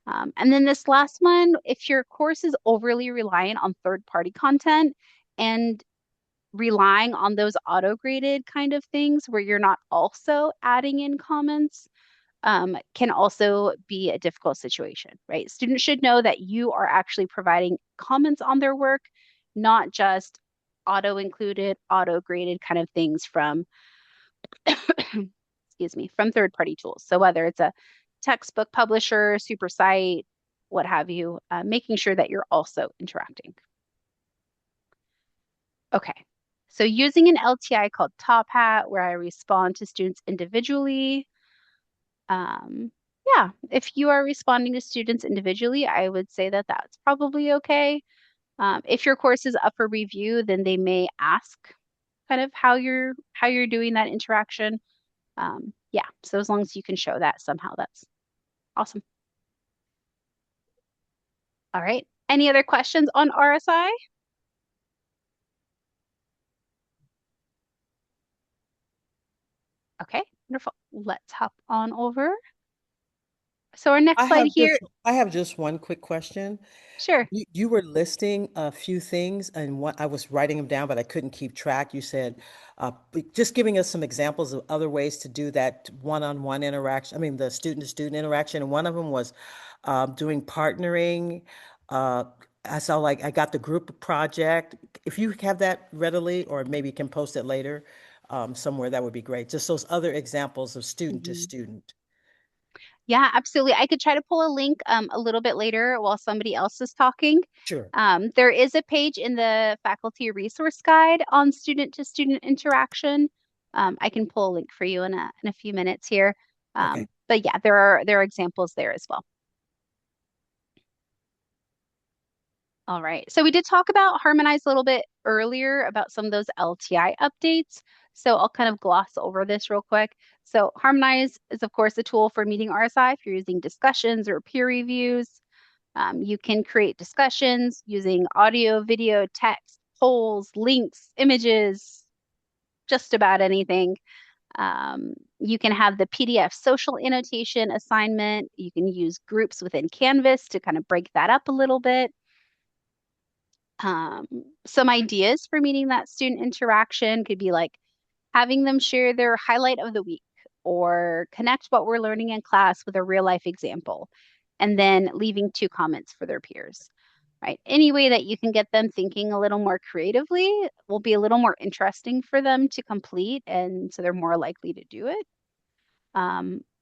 And then this last one, if your course is overly reliant on third-party content and relying on those auto-graded kind of things where you're not also adding in comments, can also be a difficult situation, right? Students should know that you are actually providing comments on their work, not just auto-included, auto-graded kind of things from, excuse me, from third-party tools. So whether it's a textbook publisher, super site, what have you, making sure that you're also interacting. Okay, So using an LTI called Top Hat, where I respond to students individually. Um, yeah, if you are responding to students individually, I would say that that's probably okay. If your course is up for review, then they may ask kind of how you're doing that interaction. Yeah, so as long as you can show that somehow, that's awesome. All right. Any other questions on RSI? Okay, wonderful. Let's hop on over. So our next slide here, I have just one quick question. sure. You were listing a few things and what I was writing them down, but I couldn't keep track. You said, just giving us some examples of other ways to do that one-on-one interaction. I mean, the student-to-student interaction. And one of them was doing partnering. Uh, I saw like I got the group project. If you have that readily, or maybe you can post it later somewhere, that would be great. Just those other examples of student to Mhm. student. Yeah, absolutely. I could try to pull a link a little bit later while somebody else is talking. Sure. There is a page in the faculty resource guide on student to student interaction. I can pull a link for you in a few minutes here. Okay. But yeah, there are examples there as well. All right. So we did talk about Harmonize a little bit earlier about some of those LTI updates. So I'll kind of gloss over this real quick. So Harmonize is, of course, a tool for meeting RSI if you're using discussions or peer reviews. You can create discussions using audio, video, text, polls, links, images, just about anything. You can have the PDF social annotation assignment. You can use groups within Canvas to kind of break that up a little bit. Um, some ideas for meeting that student interaction could be like having them share their highlight of the week or connect what we're learning in class with a real life example, and then leaving 2 comments for their peers, right? Any way that you can get them thinking a little more creatively will be a little more interesting for them to complete, and so they're more likely to do it.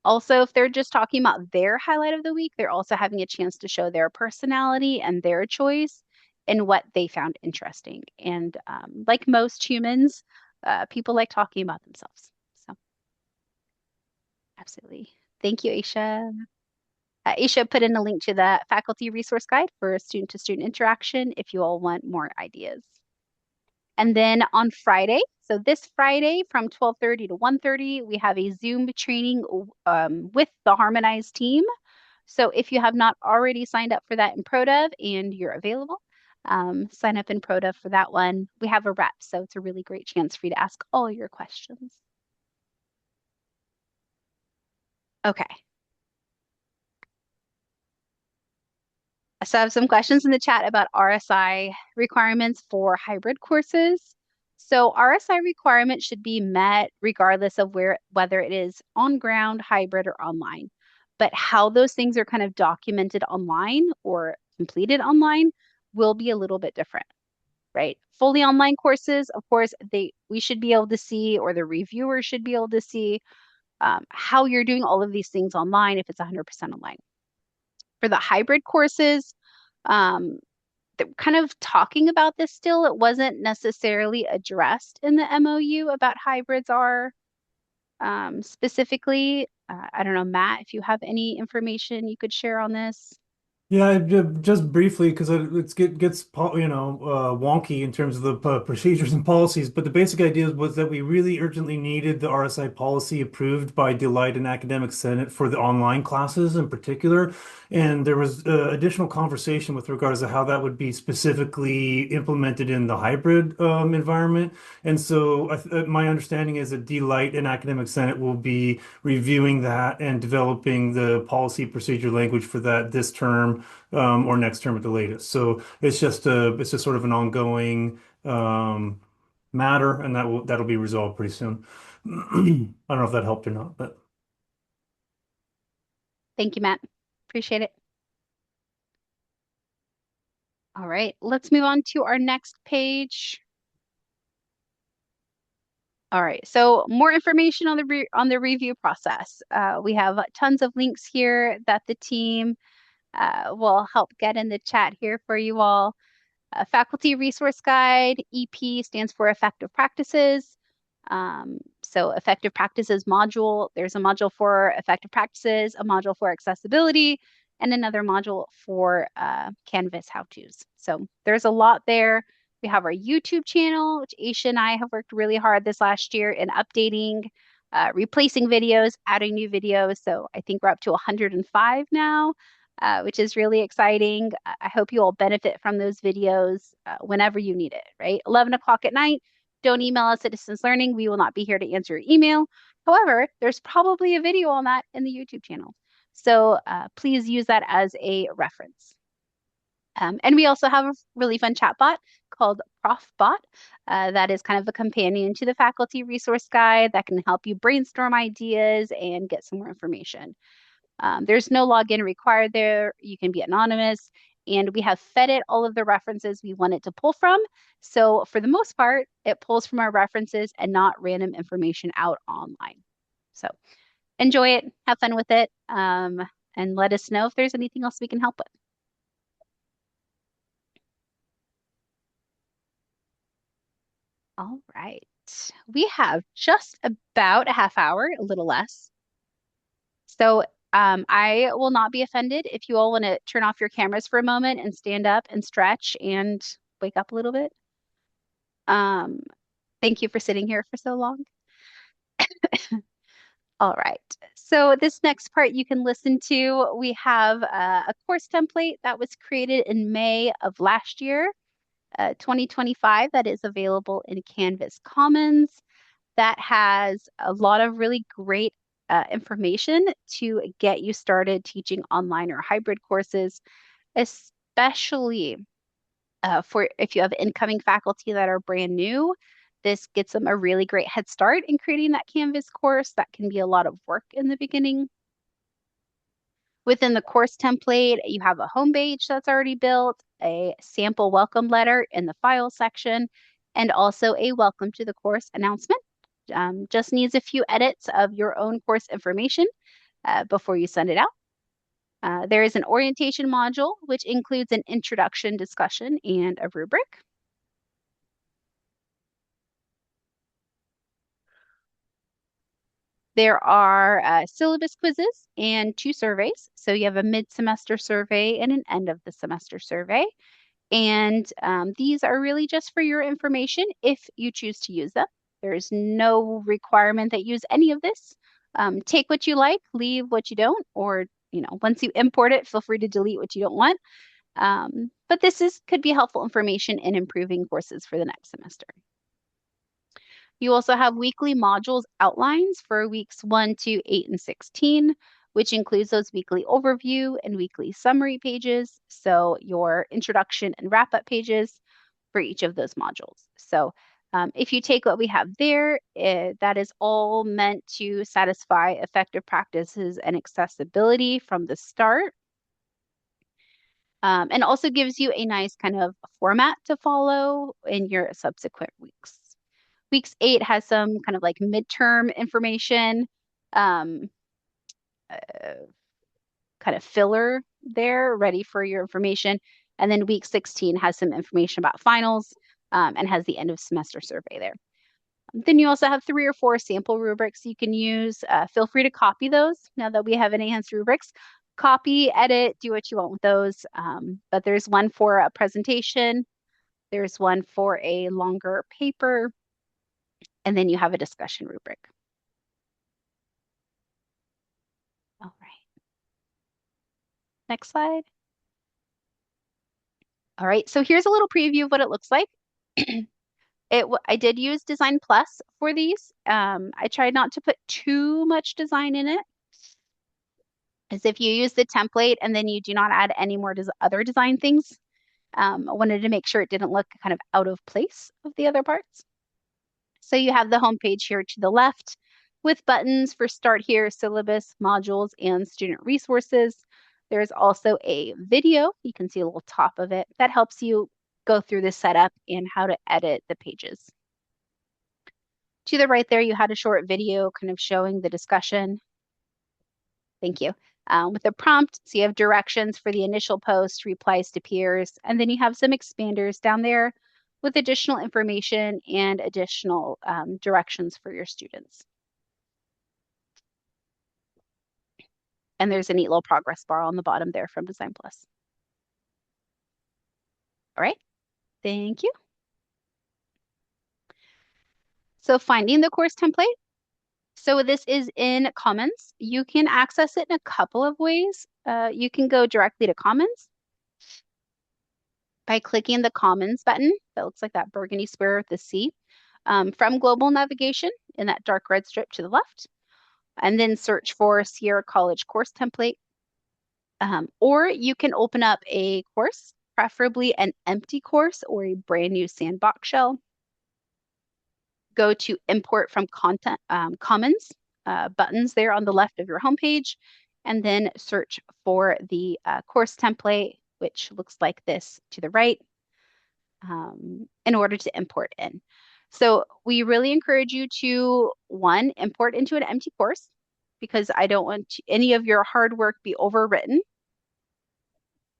Also, if they're just talking about their highlight of the week, they're also having a chance to show their personality and their choice and what they found interesting. And like most humans, people like talking about themselves. So, absolutely. Thank you, Aisha. Aisha put in a link to the faculty resource guide for student to student interaction if you all want more ideas. And then on Friday, so this Friday from 12:30 to 1:30, we have a Zoom training with the Harmonize team. So if you have not already signed up for that in ProDev and you're available, sign up in ProDev for that one. We have a rep, so it's a really great chance for you to ask all your questions. Okay. So I have some questions in the chat about RSI requirements for hybrid courses. So RSI requirements should be met regardless of whether it is on ground, hybrid, or online. But how those things are kind of documented online or completed online will be a little bit different, right? Fully online courses, of course, we should be able to see, or the reviewer should be able to see how you're doing all of these things online if it's 100% online. For the hybrid courses, um, kind of talking about this still. It wasn't necessarily addressed in the MOU about hybrids are specifically. I don't know, Matt, if you have any information you could share on this. Yeah, just briefly, because gets wonky in terms of the procedures and policies. But the basic idea was that we really urgently needed the RSI policy approved by Delight and Academic Senate for the online classes in particular. And there was additional conversation with regards to how that would be specifically implemented in the hybrid environment. And so my understanding is that Delight and Academic Senate will be reviewing that and developing the policy procedure language for that this term or next term at the latest. So it's just sort of an ongoing matter, and that'll be resolved pretty soon. I don't know if that helped or not, but Thank you, Matt. Appreciate it. All right, let's move on to our next page. All right, so more information on the review process. We have tons of links here that the team will help get in the chat here for you all. Faculty Resource Guide, EP stands for Effective Practices. So Effective Practices module, there's a module for Effective Practices, a module for accessibility, and another module for Canvas how-tos. So there's a lot there. We have our YouTube channel, which Aisha and I have worked really hard this last year in updating, replacing videos, adding new videos. So I think we're up to 105 now, which is really exciting. I hope you all benefit from those videos whenever you need it, right? 11 o'clock at night. Don't email us at Distance Learning. We will not be here to answer your email. However, there's probably a video on that in the YouTube channel. So please use that as a reference. And we also have a really fun chatbot called ProfBot. That is kind of a companion to the faculty resource guide that can help you brainstorm ideas and get some more information. There's no login required there. You can be anonymous. And we have fed it all of the references we want it to pull from. So for the most part, it pulls from our references and not random information out online. So enjoy it, have fun with it, and let us know if there's anything else we can help with. All right. We have just about a half hour, a little less. So I will not be offended if you all want to turn off your cameras for a moment and stand up and stretch and wake up a little bit. Um, thank you for sitting here for so long. All right. So this next part you can listen to. We have a course template that was created in May of last year, 2025, that is available in Canvas Commons. That has a lot of really great information to get you started teaching online or hybrid courses, especially for if you have incoming faculty that are brand new. This gets them a really great head start in creating that Canvas course. That can be a lot of work in the beginning. Within the course template, you have a home page that's already built, a sample welcome letter in the file section, and also a welcome to the course announcement. Just needs a few edits of your own course information before you send it out. There is an orientation module, which includes an introduction discussion and a rubric. There are syllabus quizzes and 2 surveys. So you have a mid-semester survey and an end of the semester survey. And these are really just for your information if you choose to use them. There is no requirement that you use any of this. Take what you like, leave what you don't, or once you import it, feel free to delete what you don't want. But this could be helpful information in improving courses for the next semester. You also have weekly modules outlines for weeks 1 to 8 and 16, which includes those weekly overview and weekly summary pages. So your introduction and wrap-up pages for each of those modules. So if you take what we have there, that is all meant to satisfy effective practices and accessibility from the start. And also gives you a nice kind of format to follow in your subsequent weeks. Weeks 8 has some kind of like midterm information, kind of filler there, ready for your information. And then week 16 has some information about finals and has the end of semester survey there. Then you also have 3 or 4 sample rubrics you can use. Feel free to copy those now that we have enhanced rubrics. Copy, edit, do what you want with those. But there's one for a presentation. There's one for a longer paper. And then you have a discussion rubric. All right. Next slide. All right, so here's a little preview of what it looks like. I did use Design Plus for these. I tried not to put too much design in it, as if you use the template and then you do not add any more other design things. I wanted to make sure it didn't look kind of out of place of the other parts. So you have the home page here to the left with buttons for Start Here, Syllabus, Modules, and Student Resources. There's also a video, you can see a little top of it, that helps you go through the setup and how to edit the pages. To the right there, you had a short video kind of showing the discussion. Thank you. with a prompt. So you have directions for the initial post, replies to peers, and then you have some expanders down there with additional information and additional directions for your students. And there's a neat little progress bar on the bottom there from Design Plus. All right, thank you. So finding the course template. So this is in Commons. You can access it in a couple of ways. You can go directly to Commons by clicking the Commons button. That looks like that burgundy square with the C. From Global Navigation in that dark red strip to the left, and then search for Sierra College course template. Or you can open up a course, preferably an empty course or a brand new sandbox shell. Go to Import from Content Commons buttons there on the left of your homepage, and then search for the course template, which looks like this to the right, in order to import in. So we really encourage you to, one, import into an empty course, because I don't want any of your hard work be overwritten.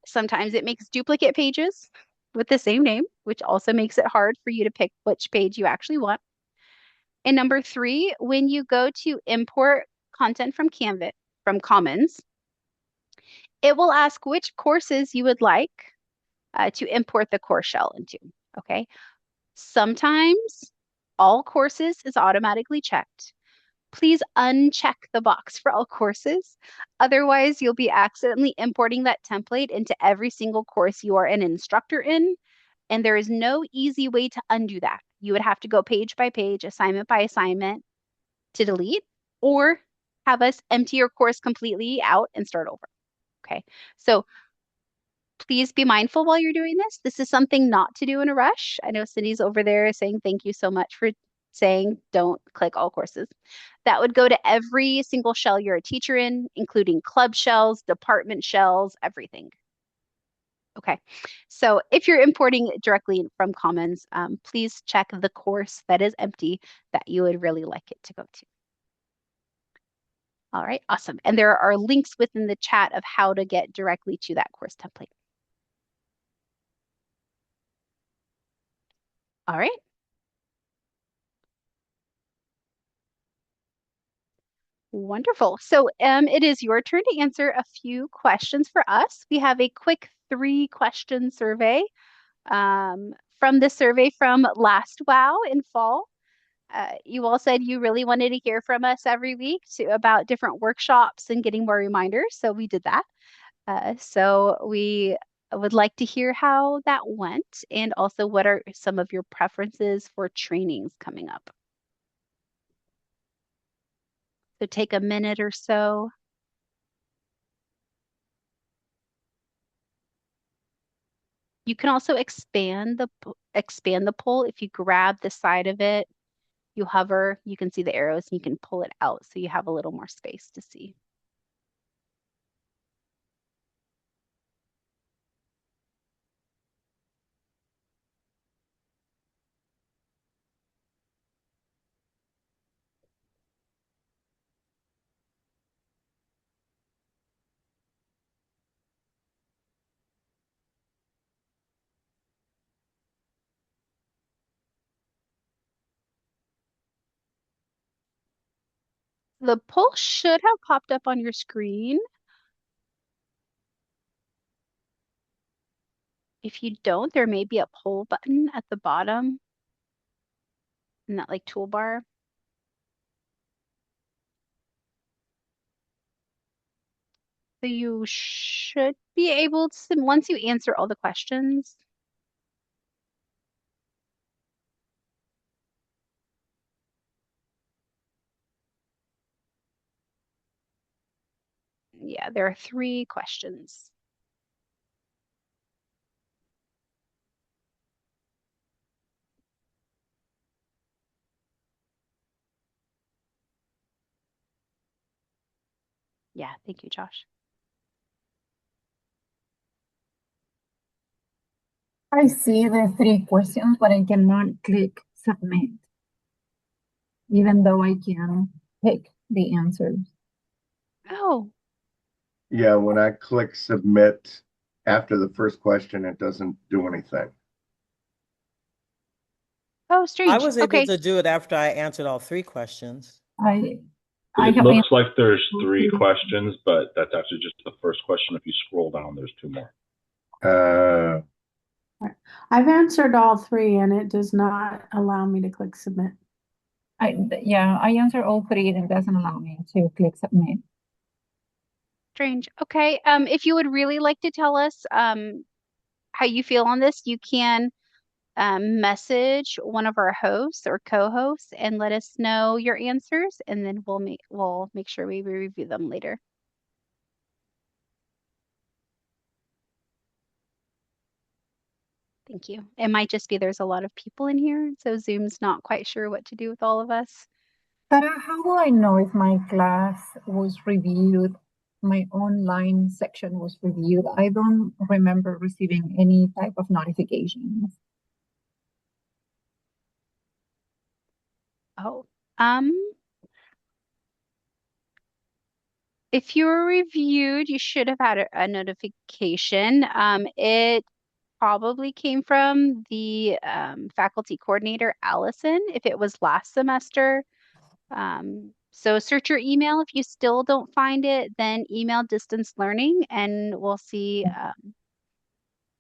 Sometimes it makes duplicate pages with the same name, which also makes it hard for you to pick which page you actually want. And number three, when you go to import content from Canvas, from Commons, it will ask which courses you would like to import the course shell into, okay? Sometimes all courses is automatically checked. Please uncheck the box for all courses. Otherwise, you'll be accidentally importing that template into every single course you are an instructor in, and there is no easy way to undo that. You would have to go page by page, assignment by assignment to delete, or have us empty your course completely out and start over. Okay, so please be mindful while you're doing this. This is something not to do in a rush. I know Cindy's over there saying thank you so much for saying don't click all courses. That would go to every single shell you're a teacher in, including club shells, department shells, everything. Okay, so if you're importing directly from Commons, please check the course that is empty that you would really like it to go to. All right, awesome. And there are links within the chat of how to get directly to that course template. All right. Wonderful. So it is your turn to answer a few questions for us. We have a quick 3-question survey from the survey from last WoW in fall. You all said you really wanted to hear from us every week about different workshops and getting more reminders, so we did that. So we would like to hear how that went, and also what are some of your preferences for trainings coming up. So take a minute or so. You can also expand the poll. If you grab the side of it, you hover, you can see the arrows, and you can pull it out so you have a little more space to see. The poll should have popped up on your screen. If you don't, there may be a poll button at the bottom in that like toolbar. So you should be able to, once you answer all the questions, yeah, there are 3 questions. Yeah, thank you, Josh. I see the 3 questions, but I cannot click submit, even though I can pick the answers. Oh, Yeah, when I click submit after the first question, it doesn't do anything. Oh, I strange. was able Okay. to do it after I answered all three questions. I It have looks like there's answered 3 questions, but that's actually just the first question. If you scroll down, there's 2 more. Uh, I've answered all 3 and it does not allow me to click submit. I answered all 3 and it doesn't allow me to click submit. Strange. Okay. If you would really like to tell us how you feel on this, you can message one of our hosts or co-hosts and let us know your answers, and then we'll make sure we review them later. Thank you. It might just be there's a lot of people in here, so Zoom's not quite sure what to do with all of us. Sarah, how do I know if my class was reviewed? My online section was reviewed. I don't remember receiving any type of notifications. Oh, um, if you were reviewed, you should have had a notification. It probably came from the faculty coordinator, Allison, if it was last semester. So search your email. If you still don't find it, then email distance learning and we'll see.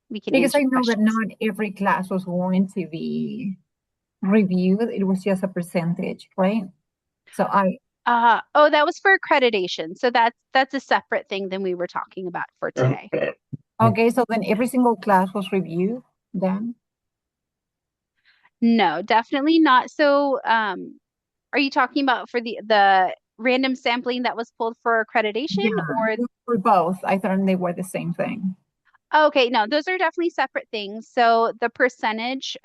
We can Because answer I know that questions. not every class was going to be reviewed. It was just a percentage, right? So Oh, that was for accreditation. So that's a separate thing than we were talking about for today. okay, so then every single class was reviewed then? No, definitely not. So, are you talking about for the random sampling that was pulled for accreditation or For both. I thought they were the same thing. okay, no, those are definitely separate things. So the percentage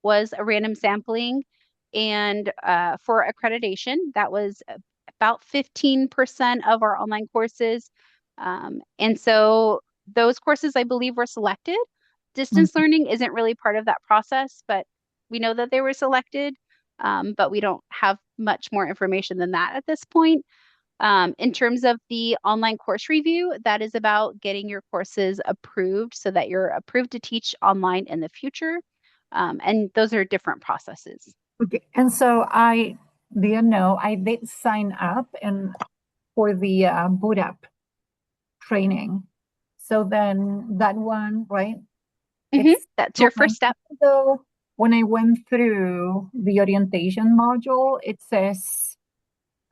was a random sampling, and for accreditation, that was about 15% of our online courses. And so those courses, I believe, were selected. Distance Mhm. learning isn't really part of that process, but we know that they were selected, but we don't have much more information than that at this point. In terms of the online course review, that is about getting your courses approved so that you're approved to teach online in the future. And those are different processes. Okay, and so I didn't know. I did sign up and for the boot up training. So then that one, right? It's That's your going. first step. So when I went through the orientation module, it says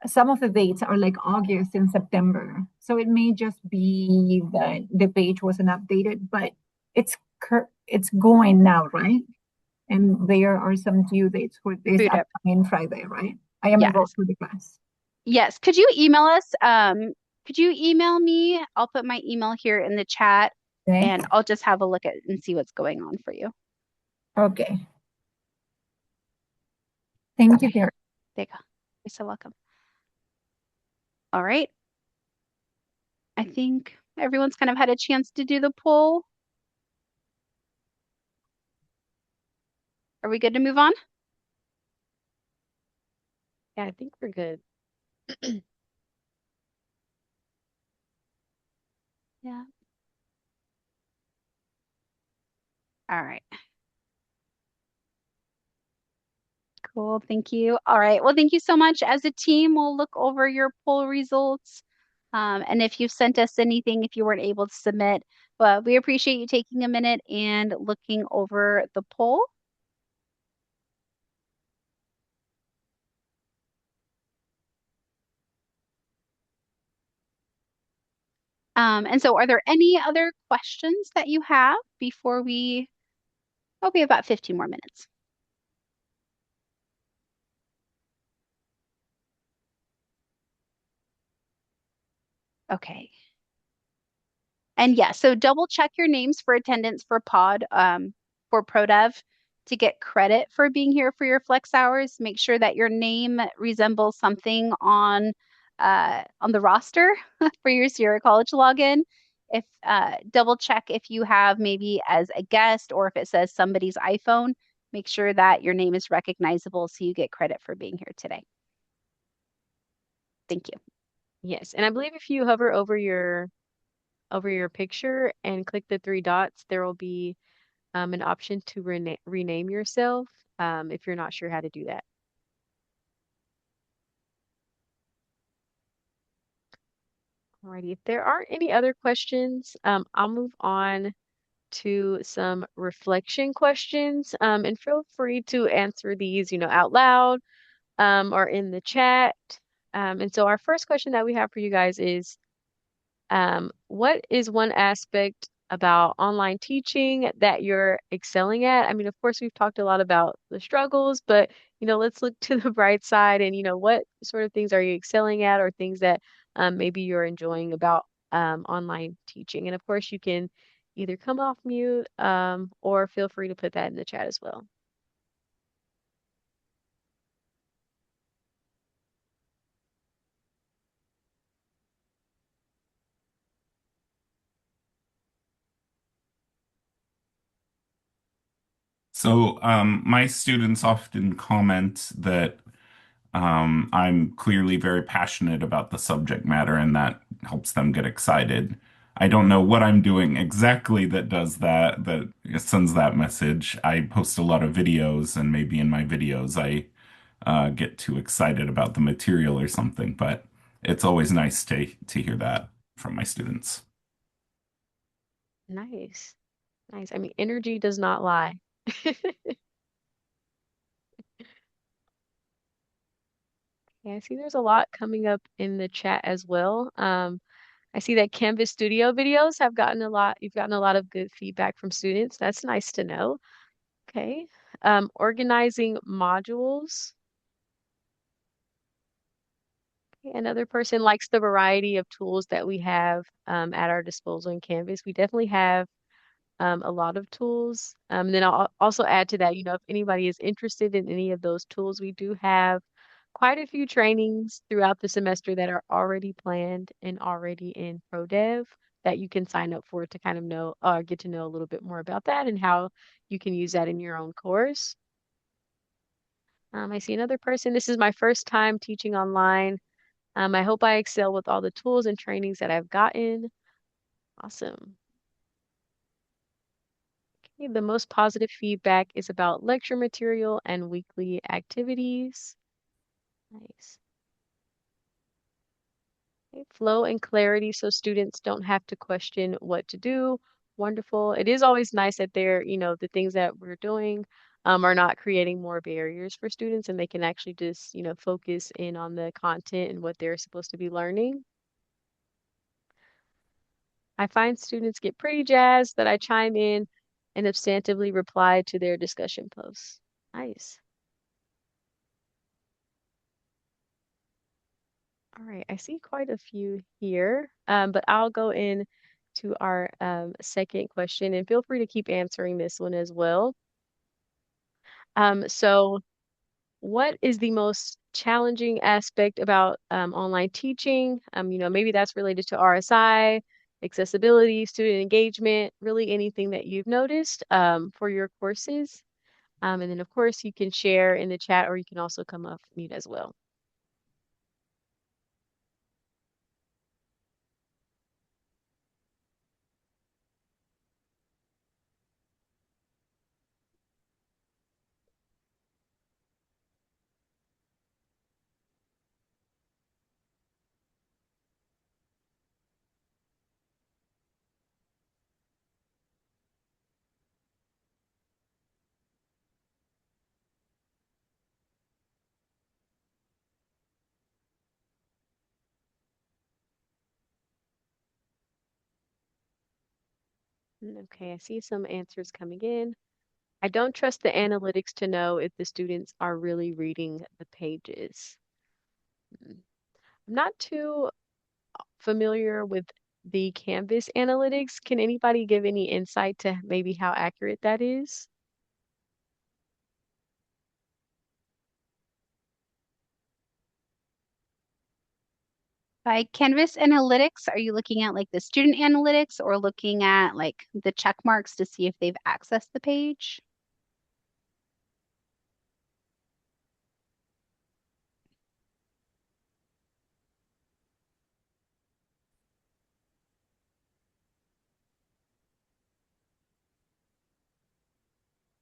some of the dates are like August and September. So it may just be that the page wasn't updated, but it's going now, right? And there are some due dates for this Boot up. upcoming Friday, right? I am enrolled Yes. for the class. Yes. Could you email us? Could you email me? I'll put my email here in the chat Okay. and I'll just have a look at and see what's going on for you. Okay. Thank you, Okay. Derek. There you go. You're so welcome. All right. I think everyone's kind of had a chance to do the poll. Are we good to move on? Yeah, I think we're good. Yeah. All right. Cool. Thank you. All right. Well, thank you so much. As a team, we'll look over your poll results. And if you've sent us anything, if you weren't able to submit, but we appreciate you taking a minute and looking over the poll. And so are there any other questions that you have before oh, we have about 15 more minutes. Okay. And yeah, so double check your names for attendance for pod, for ProDev to get credit for being here for your flex hours. Make sure that your name resembles something on the roster for your Sierra College login. If double check if you have maybe as a guest or if it says somebody's iPhone, make sure that your name is recognizable so you get credit for being here today. Thank you. Yes, and I believe if you hover over your picture and click the three dots, there will be an option to rename yourself if you're not sure how to do that. Alrighty, if there aren't any other questions, I'll move on to some reflection questions. And feel free to answer these, out loud or in the chat. And so our first question that we have for you guys is, what is one aspect about online teaching that you're excelling at? I mean, of course, we've talked a lot about the struggles, but let's look to the bright side and what sort of things are you excelling at or things that maybe you're enjoying about online teaching. And of course, you can either come off mute or feel free to put that in the chat as well. So, my students often comment that I'm clearly very passionate about the subject matter, and that helps them get excited. I don't know what I'm doing exactly that does that, that sends that message. I post a lot of videos, and maybe in my videos I get too excited about the material or something, but it's always nice to hear that from my students. Nice. Nice. I mean, energy does not lie. Yeah, I see there's a lot coming up in the chat as well. I see that Canvas Studio videos have gotten a lot, you've gotten a lot of good feedback from students. That's nice to know. Okay. Organizing modules. Okay, another person likes the variety of tools that we have at our disposal in Canvas. We definitely have a lot of tools. And then I'll also add to that, if anybody is interested in any of those tools, we do have quite a few trainings throughout the semester that are already planned and already in ProDev that you can sign up for to kind of know or get to know a little bit more about that and how you can use that in your own course. I see another person. This is my first time teaching online. I hope I excel with all the tools and trainings that I've gotten. Awesome. Okay, the most positive feedback is about lecture material and weekly activities. Nice. Okay, flow and clarity so students don't have to question what to do. Wonderful. It is always nice that the things that we're doing are not creating more barriers for students and they can actually just, focus in on the content and what they're supposed to be learning. I find students get pretty jazzed that I chime in and substantively reply to their discussion posts. Nice. All right, I see quite a few here, but I'll go in to our second question and feel free to keep answering this one as well. So what is the most challenging aspect about online teaching? Maybe that's related to RSI, accessibility, student engagement, really anything that you've noticed for your courses. And then, of course, you can share in the chat or you can also come off mute as well. Okay, I see some answers coming in. I don't trust the analytics to know if the students are really reading the pages. Mm. I'm not too familiar with the Canvas analytics. Can anybody give any insight to maybe how accurate that is? By Canvas Analytics, are you looking at like the student analytics or looking at like the check marks to see if they've accessed the page?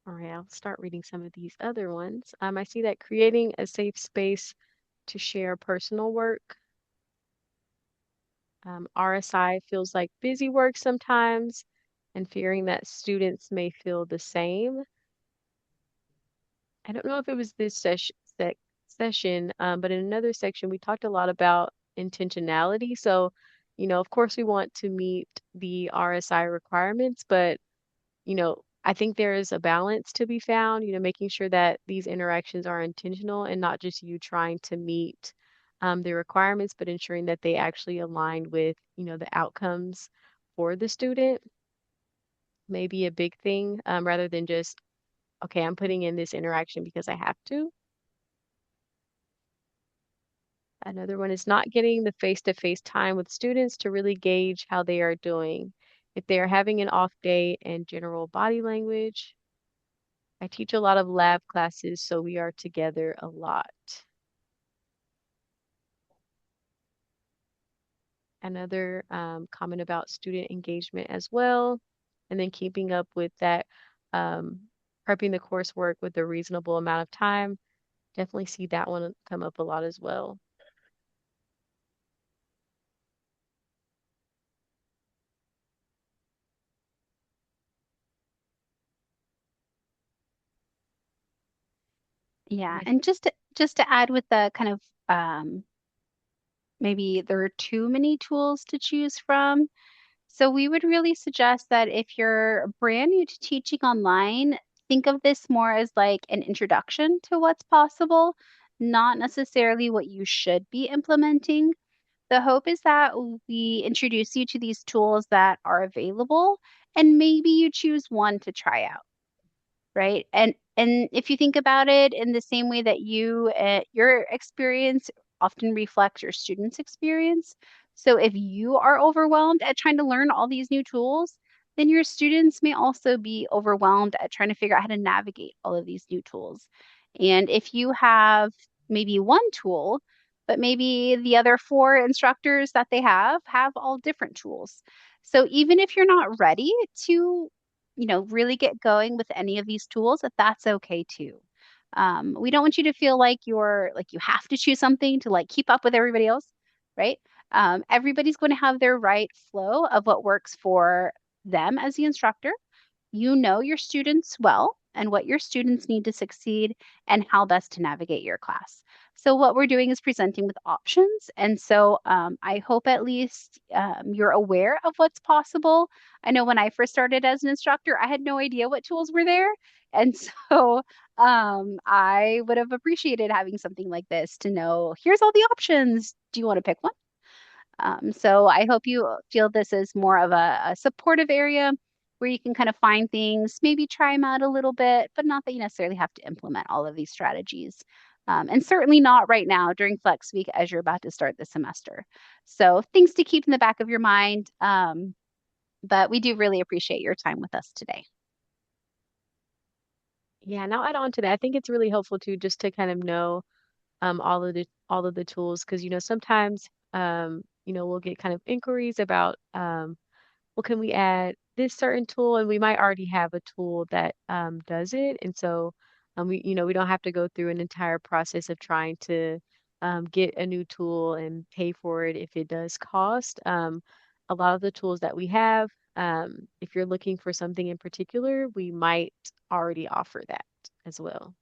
All right, I'll start reading some of these other ones. I see that creating a safe space to share personal work. RSI feels like busy work sometimes, and fearing that students may feel the same. I don't know if it was this session, but in another section, we talked a lot about intentionality. So, of course, we want to meet the RSI requirements, but, I think there is a balance to be found, making sure that these interactions are intentional and not just you trying to meet the requirements, but ensuring that they actually align with, the outcomes for the student. Maybe a big thing, rather than just, okay, I'm putting in this interaction because I have to. Another one is not getting the face-to-face time with students to really gauge how they are doing. If they are having an off day and general body language. I teach a lot of lab classes, so we are together a lot. Another comment about student engagement as well. And then keeping up with that, prepping the coursework with a reasonable amount of time. Definitely see that one come up a lot as well. Yeah, and just to add with the kind of maybe there are too many tools to choose from. So we would really suggest that if you're brand new to teaching online, think of this more as like an introduction to what's possible, not necessarily what you should be implementing. The hope is that we introduce you to these tools that are available, and maybe you choose one to try out, right? And if you think about it in the same way that your experience often reflects your students' experience. So if you are overwhelmed at trying to learn all these new tools, then your students may also be overwhelmed at trying to figure out how to navigate all of these new tools. And if you have maybe one tool, but maybe the other four instructors that they have all different tools. So even if you're not ready to really get going with any of these tools, that's okay too. We don't want you to feel like you have to choose something to like keep up with everybody else, right? Everybody's going to have their right flow of what works for them as the instructor. You know your students well and what your students need to succeed and how best to navigate your class. So what we're doing is presenting with options. And so I hope at least you're aware of what's possible. I know when I first started as an instructor, I had no idea what tools were there. And so I would have appreciated having something like this to know, here's all the options. Do you want to pick one? So I hope you feel this is more of a supportive area where you can kind of find things, maybe try them out a little bit, but not that you necessarily have to implement all of these strategies. And certainly not right now during Flex Week as you're about to start the semester. So things to keep in the back of your mind. But we do really appreciate your time with us today. Yeah, and I'll add on to that. I think it's really helpful too, just to kind of know all of the tools, because sometimes we'll get kind of inquiries about well, can we add this certain tool, and we might already have a tool that does it, and so we don't have to go through an entire process of trying to get a new tool and pay for it if it does cost. A lot of the tools that we have, if you're looking for something in particular, we might already offer that as well.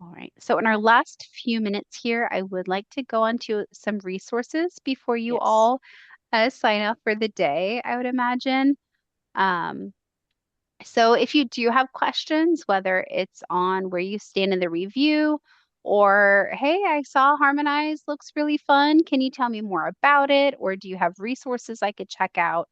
All right. So in our last few minutes here, I would like to go on to some resources before you Yes. all sign up for the day, I would imagine. Um, So if you do have questions, whether it's on where you stand in the review or, hey, I saw Harmonize looks really fun. Can you tell me more about it? Or do you have resources I could check out?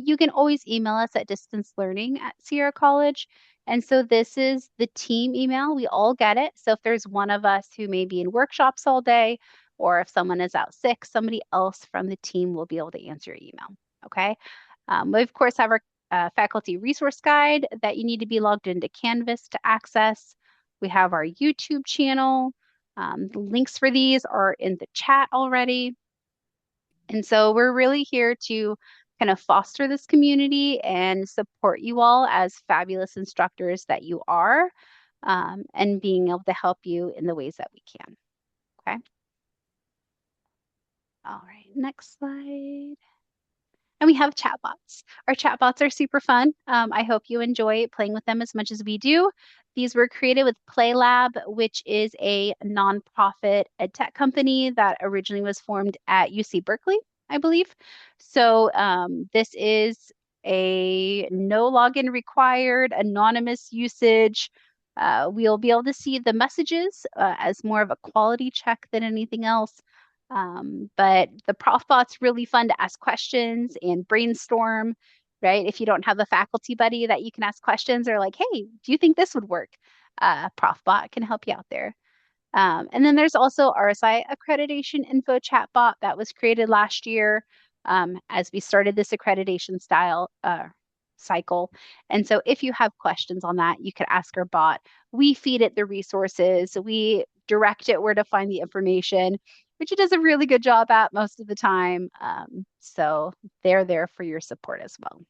You can always email us at distancelearning@Sierra College. And so this is the team email. We all get it. So if there's one of us who may be in workshops all day, or if someone is out sick, somebody else from the team will be able to answer your email. Okay. We, of course, have our faculty resource guide that you need to be logged into Canvas to access. We have our YouTube channel. The links for these are in the chat already. And so we're really here to kind of foster this community and support you all as fabulous instructors that you are, and being able to help you in the ways that we can. Okay. All right, next slide. And we have chatbots. Our chatbots are super fun. I hope you enjoy playing with them as much as we do. These were created with PlayLab, which is a nonprofit ed tech company that originally was formed at UC Berkeley, I believe. So this is a no login required, anonymous usage. We'll be able to see the messages as more of a quality check than anything else. But the prof bot's really fun to ask questions and brainstorm, right? If you don't have a faculty buddy that you can ask questions or like, hey, do you think this would work? Prof bot can help you out there. And then there's also RSI accreditation info chat bot that was created last year as we started this accreditation style cycle. And so if you have questions on that, you could ask our bot. We feed it the resources. We direct it where to find the information, which it does a really good job at most of the time. So they're there for your support as well.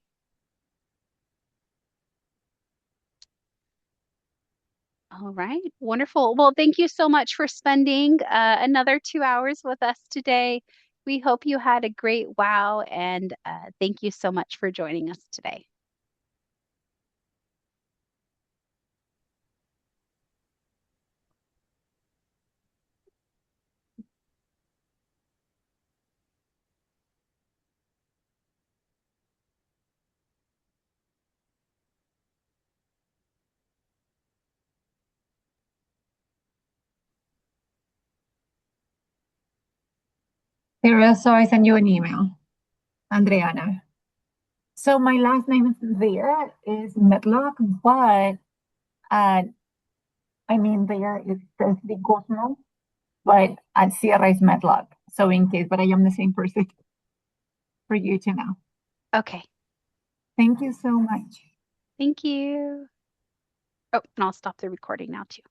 All right, wonderful. Well, thank you so much for spending another 2 hours with us today. We hope you had a great WoW, and thank you so much for joining us today. Sarah, so I send you an email. Andreana. So my last name is there is Medlock, but I mean there it says the Gosno, but at Sierra is Medlock. So in case, but I am the same person for you to know. Okay. Thank you so much. Thank you. Oh, and I'll stop the recording now too.